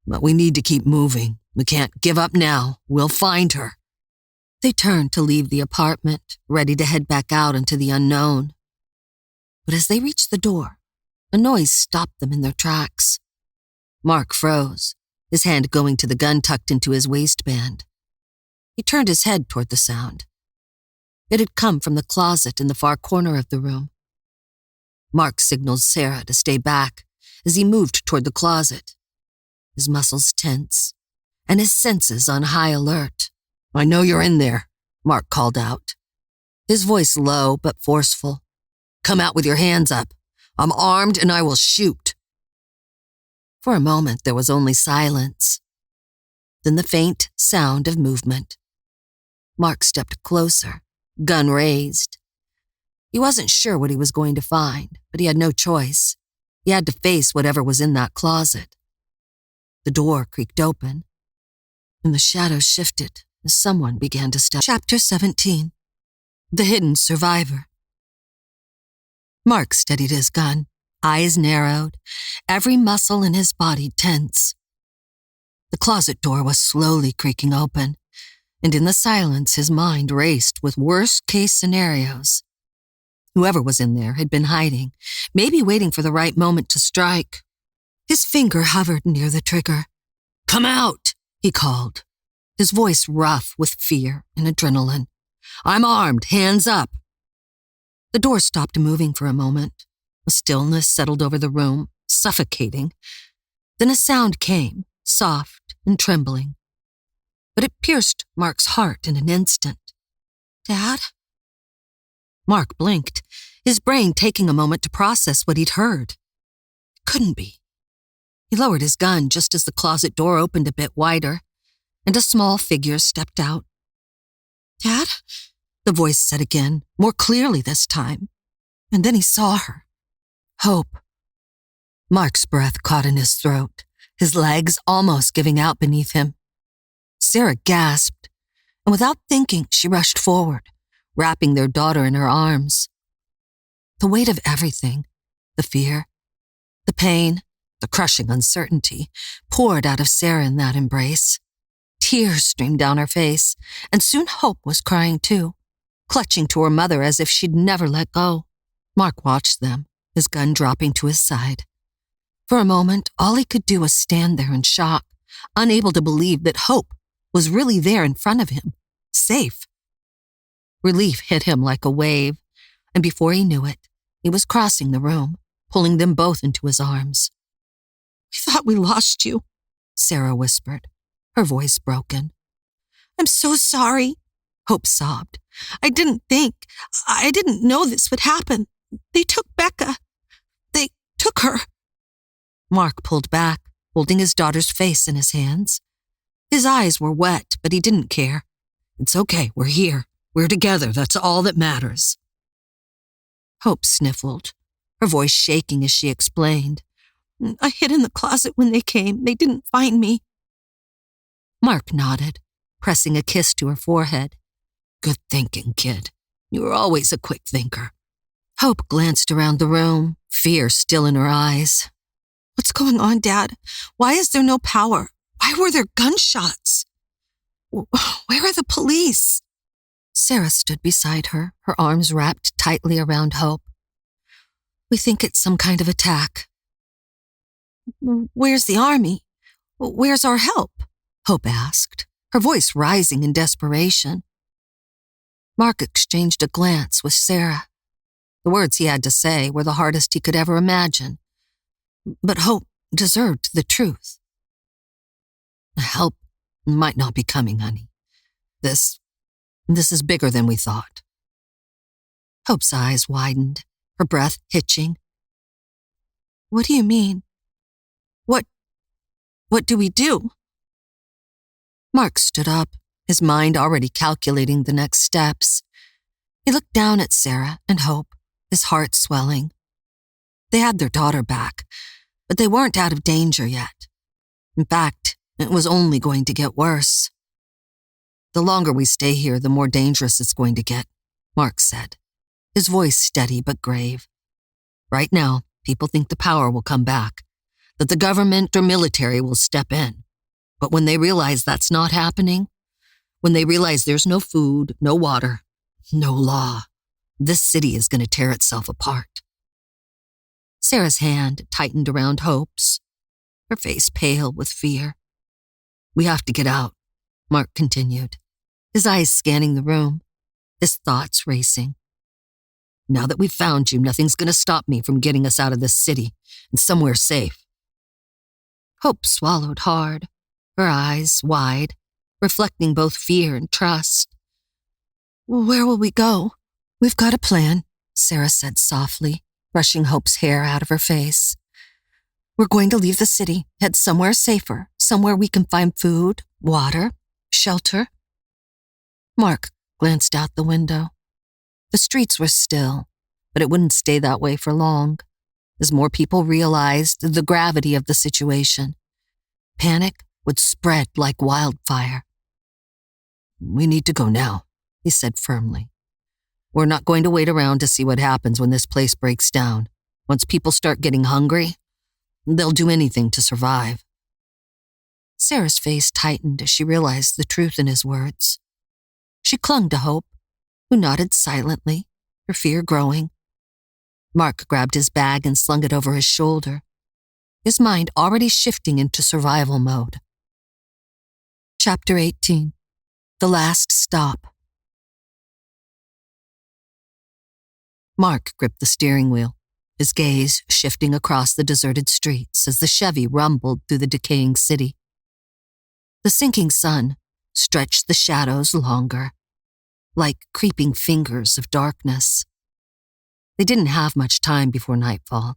But we need to keep moving. We can't give up now. We'll find her. They turned to leave the apartment, ready to head back out into the unknown. But as they reached the door, a noise stopped them in their tracks. Mark froze, his hand going to the gun tucked into his waistband. He turned his head toward the sound. It had come from the closet in the far corner of the room. Mark signaled Sarah to stay back as he moved toward the closet, his muscles tense and his senses on high alert. I know you're in there, Mark called out, his voice low but forceful. Come out with your hands up. I'm armed and I will shoot. For a moment, there was only silence. Then the faint sound of movement. Mark stepped closer, gun raised. He wasn't sure what he was going to find, but he had no choice. He had to face whatever was in that closet. The door creaked open, and the shadows shifted as someone began to step. Chapter 17. The Hidden Survivor. Mark steadied his gun, eyes narrowed, every muscle in his body tense. The closet door was slowly creaking open, and in the silence his mind raced with worst-case scenarios. Whoever was in there had been hiding, maybe waiting for the right moment to strike. His finger hovered near the trigger. Come out, he called, his voice rough with fear and adrenaline. I'm armed, hands up. The door stopped moving for a moment. A stillness settled over the room, suffocating. Then a sound came, soft and trembling. But it pierced Mark's heart in an instant. "Dad?" Mark blinked, his brain taking a moment to process what he'd heard. Couldn't be. He lowered his gun just as the closet door opened a bit wider, and a small figure stepped out. "Dad?" the voice said again, more clearly this time. And then he saw her. Hope. Mark's breath caught in his throat, his legs almost giving out beneath him. Sarah gasped, and without thinking, she rushed forward, wrapping their daughter in her arms. The weight of everything, the fear, the pain, the crushing uncertainty, poured out of Sarah in that embrace. Tears streamed down her face, and soon Hope was crying too, clutching to her mother as if she'd never let go. Mark watched them, his gun dropping to his side. For a moment, all he could do was stand there in shock, unable to believe that Hope was really there in front of him, safe. Relief hit him like a wave, and before he knew it, he was crossing the room, pulling them both into his arms. "We thought we lost you," Sarah whispered, her voice broken. "I'm so sorry," Hope sobbed. I didn't know this would happen. They took Becca. They took her." Mark pulled back, holding his daughter's face in his hands. His eyes were wet, but he didn't care. "It's okay, we're here. We're together, that's all that matters." Hope sniffled, her voice shaking as she explained. "I hid in the closet when they came. They didn't find me." Mark nodded, pressing a kiss to her forehead. "Good thinking, kid. You were always a quick thinker." Hope glanced around the room, fear still in her eyes. "What's going on, Dad? Why is there no power? Why were there gunshots? Where are the police?" Sarah stood beside her, her arms wrapped tightly around Hope. "We think it's some kind of attack." "Where's the army? Where's our help?" Hope asked, her voice rising in desperation. Mark exchanged a glance with Sarah. The words he had to say were the hardest he could ever imagine. But Hope deserved the truth. "Help might not be coming, honey. This is bigger than we thought." Hope's eyes widened, her breath hitching. "What do you mean? What do we do?" Mark stood up, his mind already calculating the next steps. He looked down at Sarah and Hope, his heart swelling. They had their daughter back, but they weren't out of danger yet. In fact, it was only going to get worse. "The longer we stay here, the more dangerous it's going to get," Mark said, his voice steady but grave. "Right now, people think the power will come back, that the government or military will step in. But when they realize that's not happening, when they realize there's no food, no water, no law, this city is going to tear itself apart." Sarah's hand tightened around Hope's, her face pale with fear. "We have to get out," Mark continued, his eyes scanning the room, his thoughts racing. "Now that we've found you, nothing's going to stop me from getting us out of this city and somewhere safe." Hope swallowed hard, her eyes wide, reflecting both fear and trust. "Where will we go?" "We've got a plan," Sarah said softly, brushing Hope's hair out of her face. "We're going to leave the city, head somewhere safer, somewhere we can find food, water, shelter." Mark glanced out the window. The streets were still, but it wouldn't stay that way for long, as more people realized the gravity of the situation. Panic would spread like wildfire. "We need to go now," he said firmly. "We're not going to wait around to see what happens when this place breaks down. Once people start getting hungry, they'll do anything to survive." Sarah's face tightened as she realized the truth in his words. She clung to Hope, who nodded silently, her fear growing. Mark grabbed his bag and slung it over his shoulder, his mind already shifting into survival mode. Chapter 18. The Last Stop. Mark gripped the steering wheel, his gaze shifting across the deserted streets as the Chevy rumbled through the decaying city. The sinking sun stretched the shadows longer, like creeping fingers of darkness. They didn't have much time before nightfall,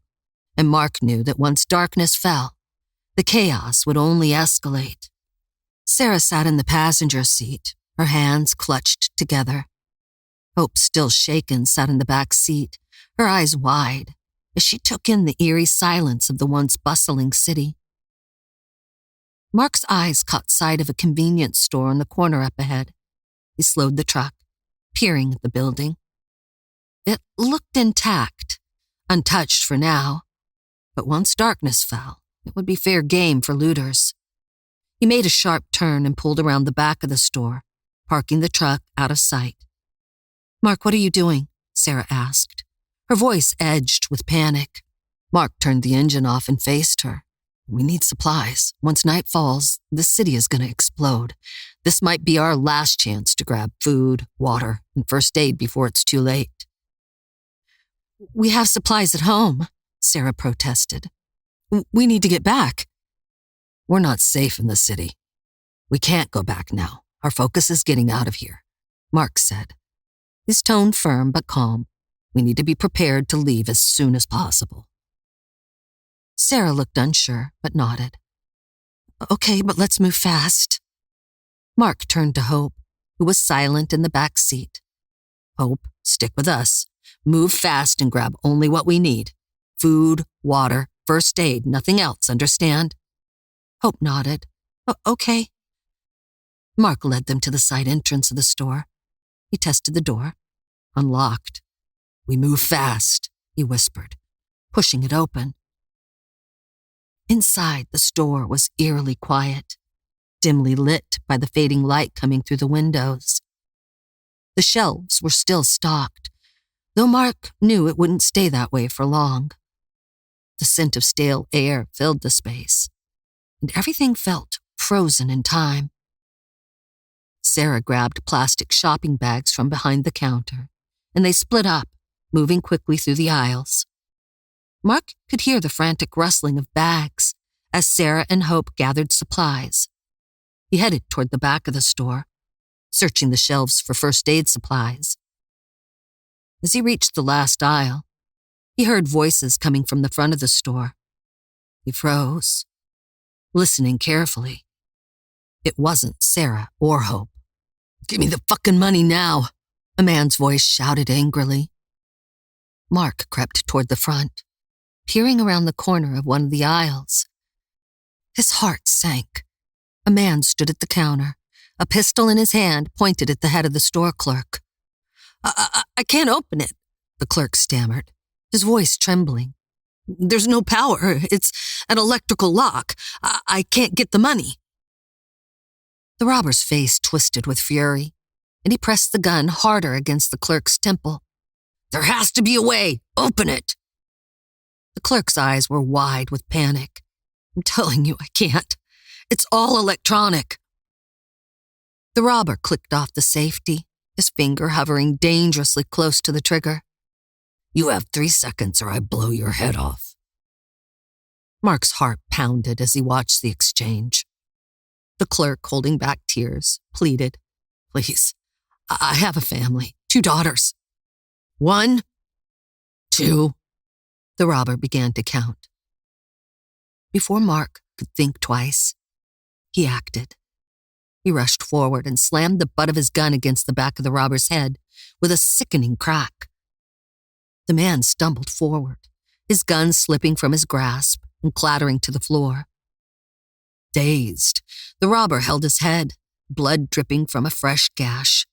and Mark knew that once darkness fell, the chaos would only escalate. Sarah sat in the passenger seat, her hands clutched together. Hope, still shaken, sat in the back seat, her eyes wide, as she took in the eerie silence of the once bustling city. Mark's eyes caught sight of a convenience store on the corner up ahead. He slowed the truck, peering at the building. It looked intact, untouched for now, but once darkness fell, it would be fair game for looters. He made a sharp turn and pulled around the back of the store, parking the truck out of sight. "Mark, what are you doing?" Sarah asked. Her voice edged with panic. Mark turned the engine off and faced her. "We need supplies. Once night falls, this city is going to explode. This might be our last chance to grab food, water, and first aid before it's too late." "We have supplies at home," Sarah protested. "We need to get back." "We're not safe in the city. We can't go back now. Our focus is getting out of here," Mark said, his tone firm but calm. "We need to be prepared to leave as soon as possible." Sarah looked unsure, but nodded. "Okay, but let's move fast." Mark turned to Hope, who was silent in the back seat. "Hope, stick with us. Move fast and grab only what we need. Food, water, first aid, nothing else, understand?" Hope nodded. "Okay." Mark led them to the side entrance of the store. He tested the door. Unlocked. "We move fast," he whispered, pushing it open. Inside, the store was eerily quiet, dimly lit by the fading light coming through the windows. The shelves were still stocked, though Mark knew it wouldn't stay that way for long. The scent of stale air filled the space, and everything felt frozen in time. Sarah grabbed plastic shopping bags from behind the counter, and they split up, moving quickly through the aisles. Mark could hear the frantic rustling of bags as Sarah and Hope gathered supplies. He headed toward the back of the store, searching the shelves for first aid supplies. As he reached the last aisle, he heard voices coming from the front of the store. He froze, listening carefully. It wasn't Sarah or Hope. "Give me the fucking money now," a man's voice shouted angrily. Mark crept toward the front, peering around the corner of one of the aisles. His heart sank. A man stood at the counter, a pistol in his hand pointed at the head of the store clerk. I can't open it," the clerk stammered, his voice trembling. "There's no power. It's an electrical lock. I can't get the money." The robber's face twisted with fury, and he pressed the gun harder against the clerk's temple. "There has to be a way. Open it." The clerk's eyes were wide with panic. "I'm telling you, I can't. It's all electronic." The robber clicked off the safety, his finger hovering dangerously close to the trigger. "You have 3 seconds or I blow your head off." Mark's heart pounded as he watched the exchange. The clerk, holding back tears, pleaded, "Please, I have a family, 2 daughters. 1, 2, the robber began to count. Before Mark could think twice, he acted. He rushed forward and slammed the butt of his gun against the back of the robber's head with a sickening crack. The man stumbled forward, his gun slipping from his grasp and clattering to the floor. Dazed, the robber held his head, blood dripping from a fresh gash.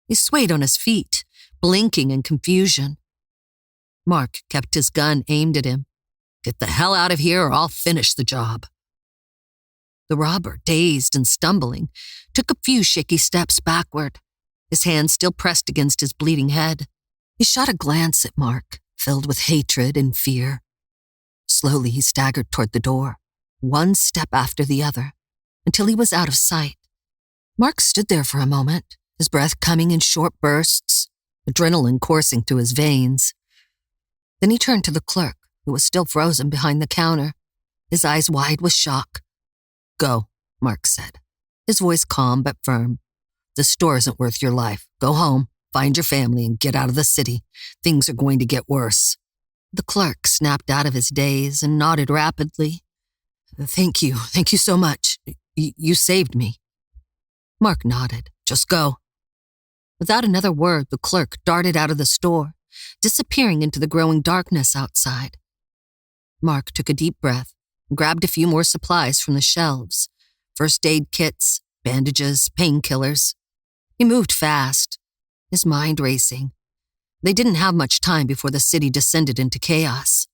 He swayed on his feet, blinking in confusion. Mark kept his gun aimed at him. "Get the hell out of here or I'll finish the job." The robber, dazed and stumbling, took a few shaky steps backward, his hand still pressed against his bleeding head. He shot a glance at Mark, filled with hatred and fear. Slowly he staggered toward the door, one step after the other, until he was out of sight. Mark stood there for a moment, his breath coming in short bursts, adrenaline coursing through his veins. Then he turned to the clerk, who was still frozen behind the counter, his eyes wide with shock. "Go," Mark said, his voice calm but firm. "The store isn't worth your life. Go home, find your family, and get out of the city. Things are going to get worse." The clerk snapped out of his daze and nodded rapidly. Thank you so much. You saved me." Mark nodded. "Just go." Without another word, the clerk darted out of the store, disappearing into the growing darkness outside. Mark took a deep breath and grabbed a few more supplies from the shelves: first aid kits, bandages, painkillers. He moved fast, his mind racing. They didn't have much time before the city descended into chaos.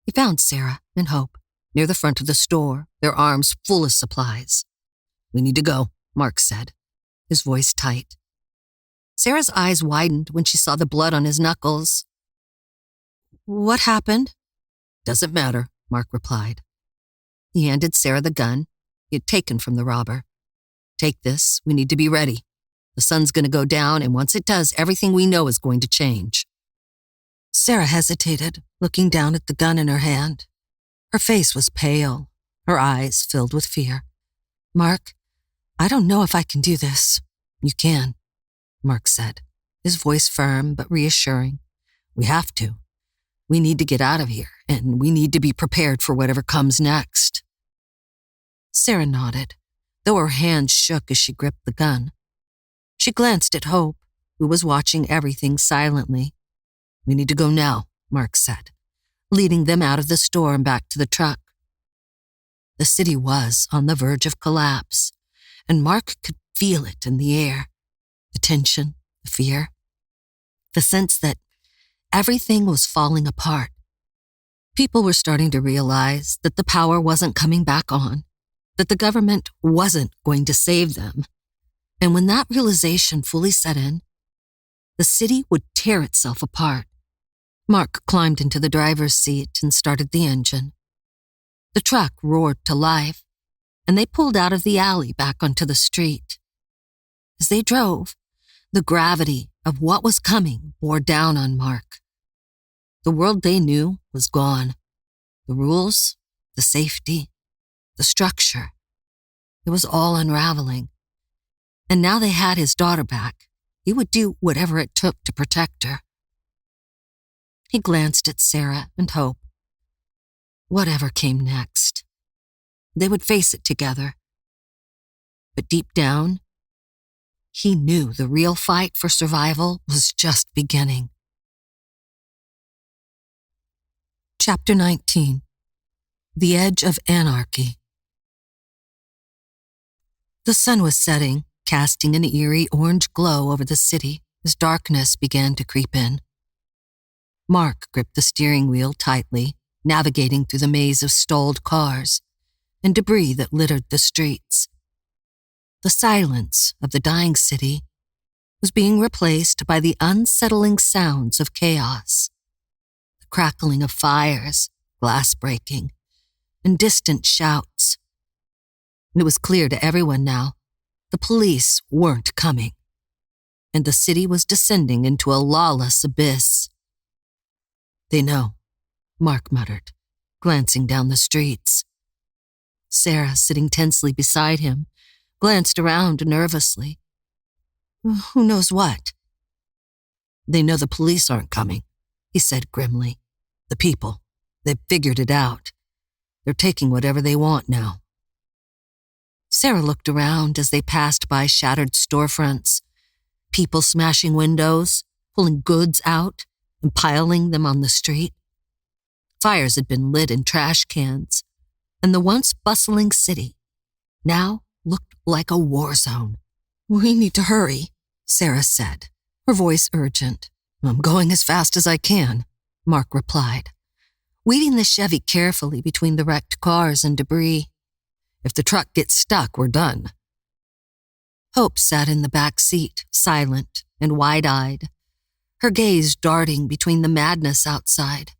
He found Sarah and Hope near the front of the store, their arms full of supplies. "We need to go," Mark said, his voice tight. Sarah's eyes widened when she saw the blood on his knuckles. "What happened?" "Doesn't matter," Mark replied. He handed Sarah the gun he had taken from the robber. "Take this. We need to be ready. The sun's going to go down, and once it does, everything we know is going to change." Sarah hesitated, looking down at the gun in her hand. Her face was pale, her eyes filled with fear. "Mark, I don't know if I can do this." "You can," Mark said, his voice firm but reassuring. "We have to. We need to get out of here, and we need to be prepared for whatever comes next." Sarah nodded, though her hands shook as she gripped the gun. She glanced at Hope, who was watching everything silently. "We need to go now," Mark said, leading them out of the store and back to the truck. The city was on the verge of collapse, and Mark could feel it in the air. The tension, the fear, the sense that everything was falling apart. People were starting to realize that the power wasn't coming back on, that the government wasn't going to save them. And when that realization fully set in, the city would tear itself apart. Mark climbed into the driver's seat and started the engine. The truck roared to life, and they pulled out of the alley back onto the street. As they drove, the gravity of what was coming bore down on Mark. The world they knew was gone. The rules, the safety, the structure. It was all unraveling. And now they had his daughter back. He would do whatever it took to protect her. He glanced at Sarah and Hope. Whatever came next, they would face it together. But deep down, he knew the real fight for survival was just beginning. Chapter 19. The Edge of Anarchy. The sun was setting, casting an eerie orange glow over the city as darkness began to creep in. Mark gripped the steering wheel tightly, navigating through the maze of stalled cars and debris that littered the streets. The silence of the dying city was being replaced by the unsettling sounds of chaos. The crackling of fires, glass breaking, and distant shouts. It was clear to everyone now, the police weren't coming, and the city was descending into a lawless abyss. "They know," Mark muttered, glancing down the streets. Sarah, sitting tensely beside him, glanced around nervously. "Who knows what?" "They know the police aren't coming," he said grimly. "The people, they've figured it out. They're taking whatever they want now." Sarah looked around as they passed by shattered storefronts, people smashing windows, pulling goods out, and piling them on the street. Fires had been lit in trash cans, and the once bustling city now looked like a war zone. "We need to hurry," Sarah said, her voice urgent. "I'm going as fast as I can," Mark replied, weaving the Chevy carefully between the wrecked cars and debris. "If the truck gets stuck, we're done." Hope sat in the back seat, silent and wide-eyed, her gaze darting between the madness outside.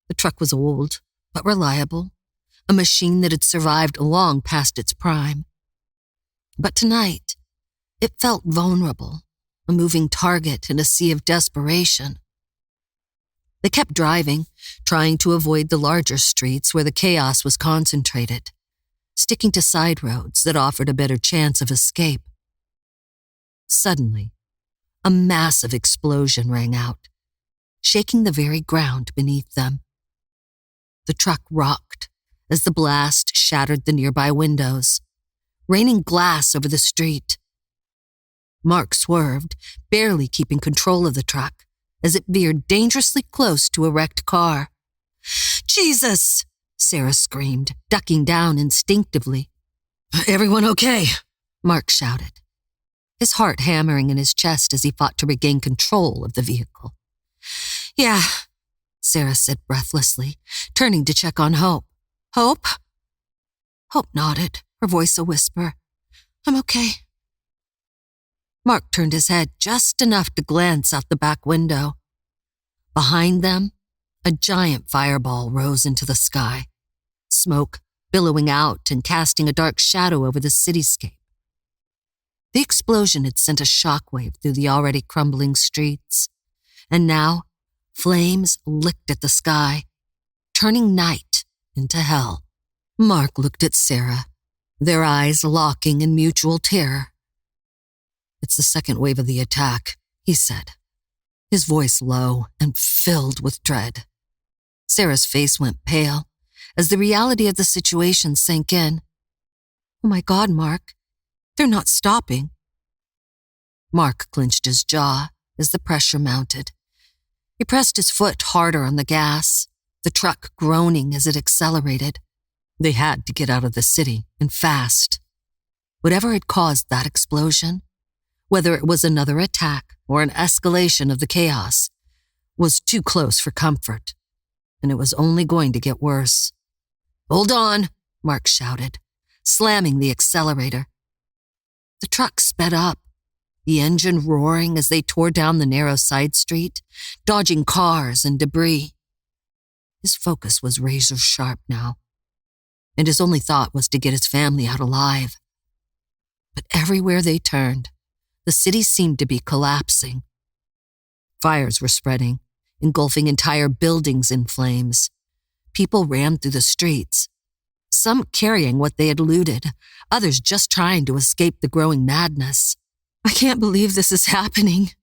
The truck was old, but reliable, a machine that had survived long past its prime. But tonight, it felt vulnerable, a moving target in a sea of desperation. They kept driving, trying to avoid the larger streets where the chaos was concentrated, sticking to side roads that offered a better chance of escape. Suddenly, a massive explosion rang out, shaking the very ground beneath them. The truck rocked as the blast shattered the nearby windows, raining glass over the street. Mark swerved, barely keeping control of the truck, as it veered dangerously close to a wrecked car. "Jesus!" Sarah screamed, ducking down instinctively. "Everyone okay?" Mark shouted, his heart hammering in his chest as he fought to regain control of the vehicle. "Yeah," Sarah said breathlessly, turning to check on Hope. "Hope?" Hope nodded, her voice a whisper. "I'm okay." Mark turned his head just enough to glance out the back window. Behind them, a giant fireball rose into the sky, smoke billowing out and casting a dark shadow over the cityscape. The explosion had sent a shockwave through the already crumbling streets, and now flames licked at the sky, turning night into hell. Mark looked at Sarah, their eyes locking in mutual terror. "It's the second wave of the attack," he said, his voice low and filled with dread. Sarah's face went pale as the reality of the situation sank in. "Oh my God, Mark, they're not stopping." Mark clenched his jaw as the pressure mounted. He pressed his foot harder on the gas, the truck groaning as it accelerated. They had to get out of the city, and fast. Whatever had caused that explosion, whether it was another attack or an escalation of the chaos, was too close for comfort, and it was only going to get worse. "Hold on," Mark shouted, slamming the accelerator. The truck sped up, the engine roaring as they tore down the narrow side street, dodging cars and debris. His focus was razor sharp now, and his only thought was to get his family out alive. But everywhere they turned, the city seemed to be collapsing. Fires were spreading, engulfing entire buildings in flames. People ran through the streets, some carrying what they had looted, others just trying to escape the growing madness. "I can't believe this is happening,"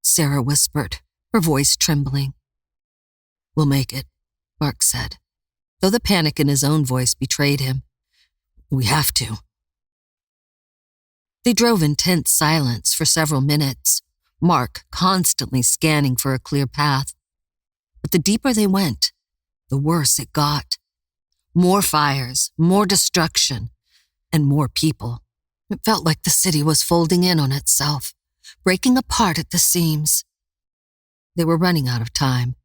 Sarah whispered, her voice trembling. "We'll make it," Mark said, though the panic in his own voice betrayed him. "We have to." They drove in tense silence for several minutes, Mark constantly scanning for a clear path. But the deeper they went, the worse it got. More fires, more destruction, and more people. It felt like the city was folding in on itself, breaking apart at the seams. They were running out of time.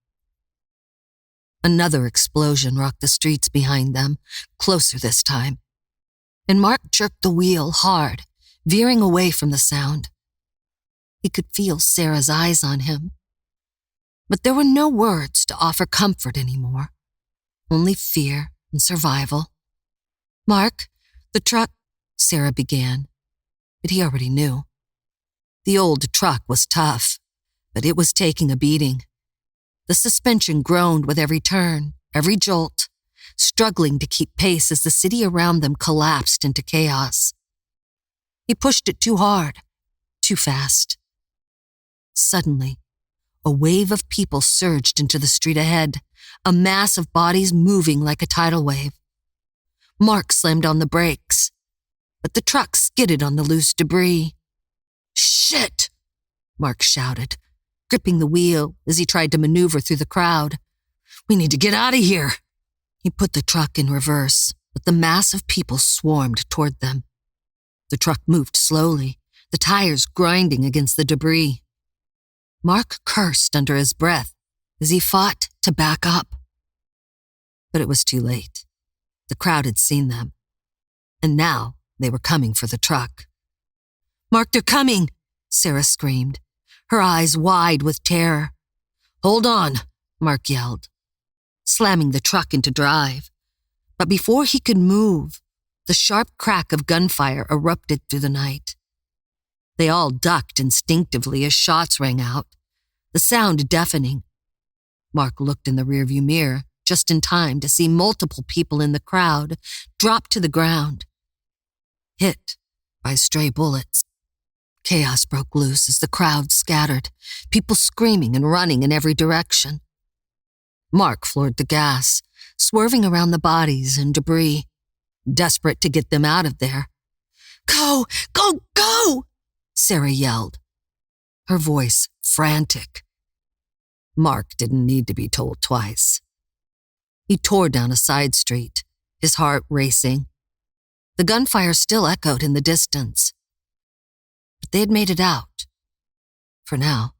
Another explosion rocked the streets behind them, closer this time. And Mark jerked the wheel hard, veering away from the sound. He could feel Sarah's eyes on him. But there were no words to offer comfort anymore, only fear and survival. "Mark, the truck," Sarah began, but he already knew. The old truck was tough, but it was taking a beating. The suspension groaned with every turn, every jolt, struggling to keep pace as the city around them collapsed into chaos. He pushed it too hard, too fast. Suddenly, a wave of people surged into the street ahead, a mass of bodies moving like a tidal wave. Mark slammed on the brakes, but the truck skidded on the loose debris. "Shit!" Mark shouted, gripping the wheel as he tried to maneuver through the crowd. "We need to get out of here." He put the truck in reverse, but the mass of people swarmed toward them. The truck moved slowly, the tires grinding against the debris. Mark cursed under his breath as he fought to back up. But it was too late. The crowd had seen them, and now they were coming for the truck. "Mark, they're coming!" Sarah screamed, her eyes wide with terror. "Hold on," Mark yelled, slamming the truck into drive. But before he could move, the sharp crack of gunfire erupted through the night. They all ducked instinctively as shots rang out, the sound deafening. Mark looked in the rearview mirror just in time to see multiple people in the crowd drop to the ground, hit by stray bullets. Chaos broke loose as the crowd scattered, people screaming and running in every direction. Mark floored the gas, swerving around the bodies and debris, desperate to get them out of there. "Go! Go! Go!" Sarah yelled, her voice frantic. Mark didn't need to be told twice. He tore down a side street, his heart racing. The gunfire still echoed in the distance. But they had made it out. For now.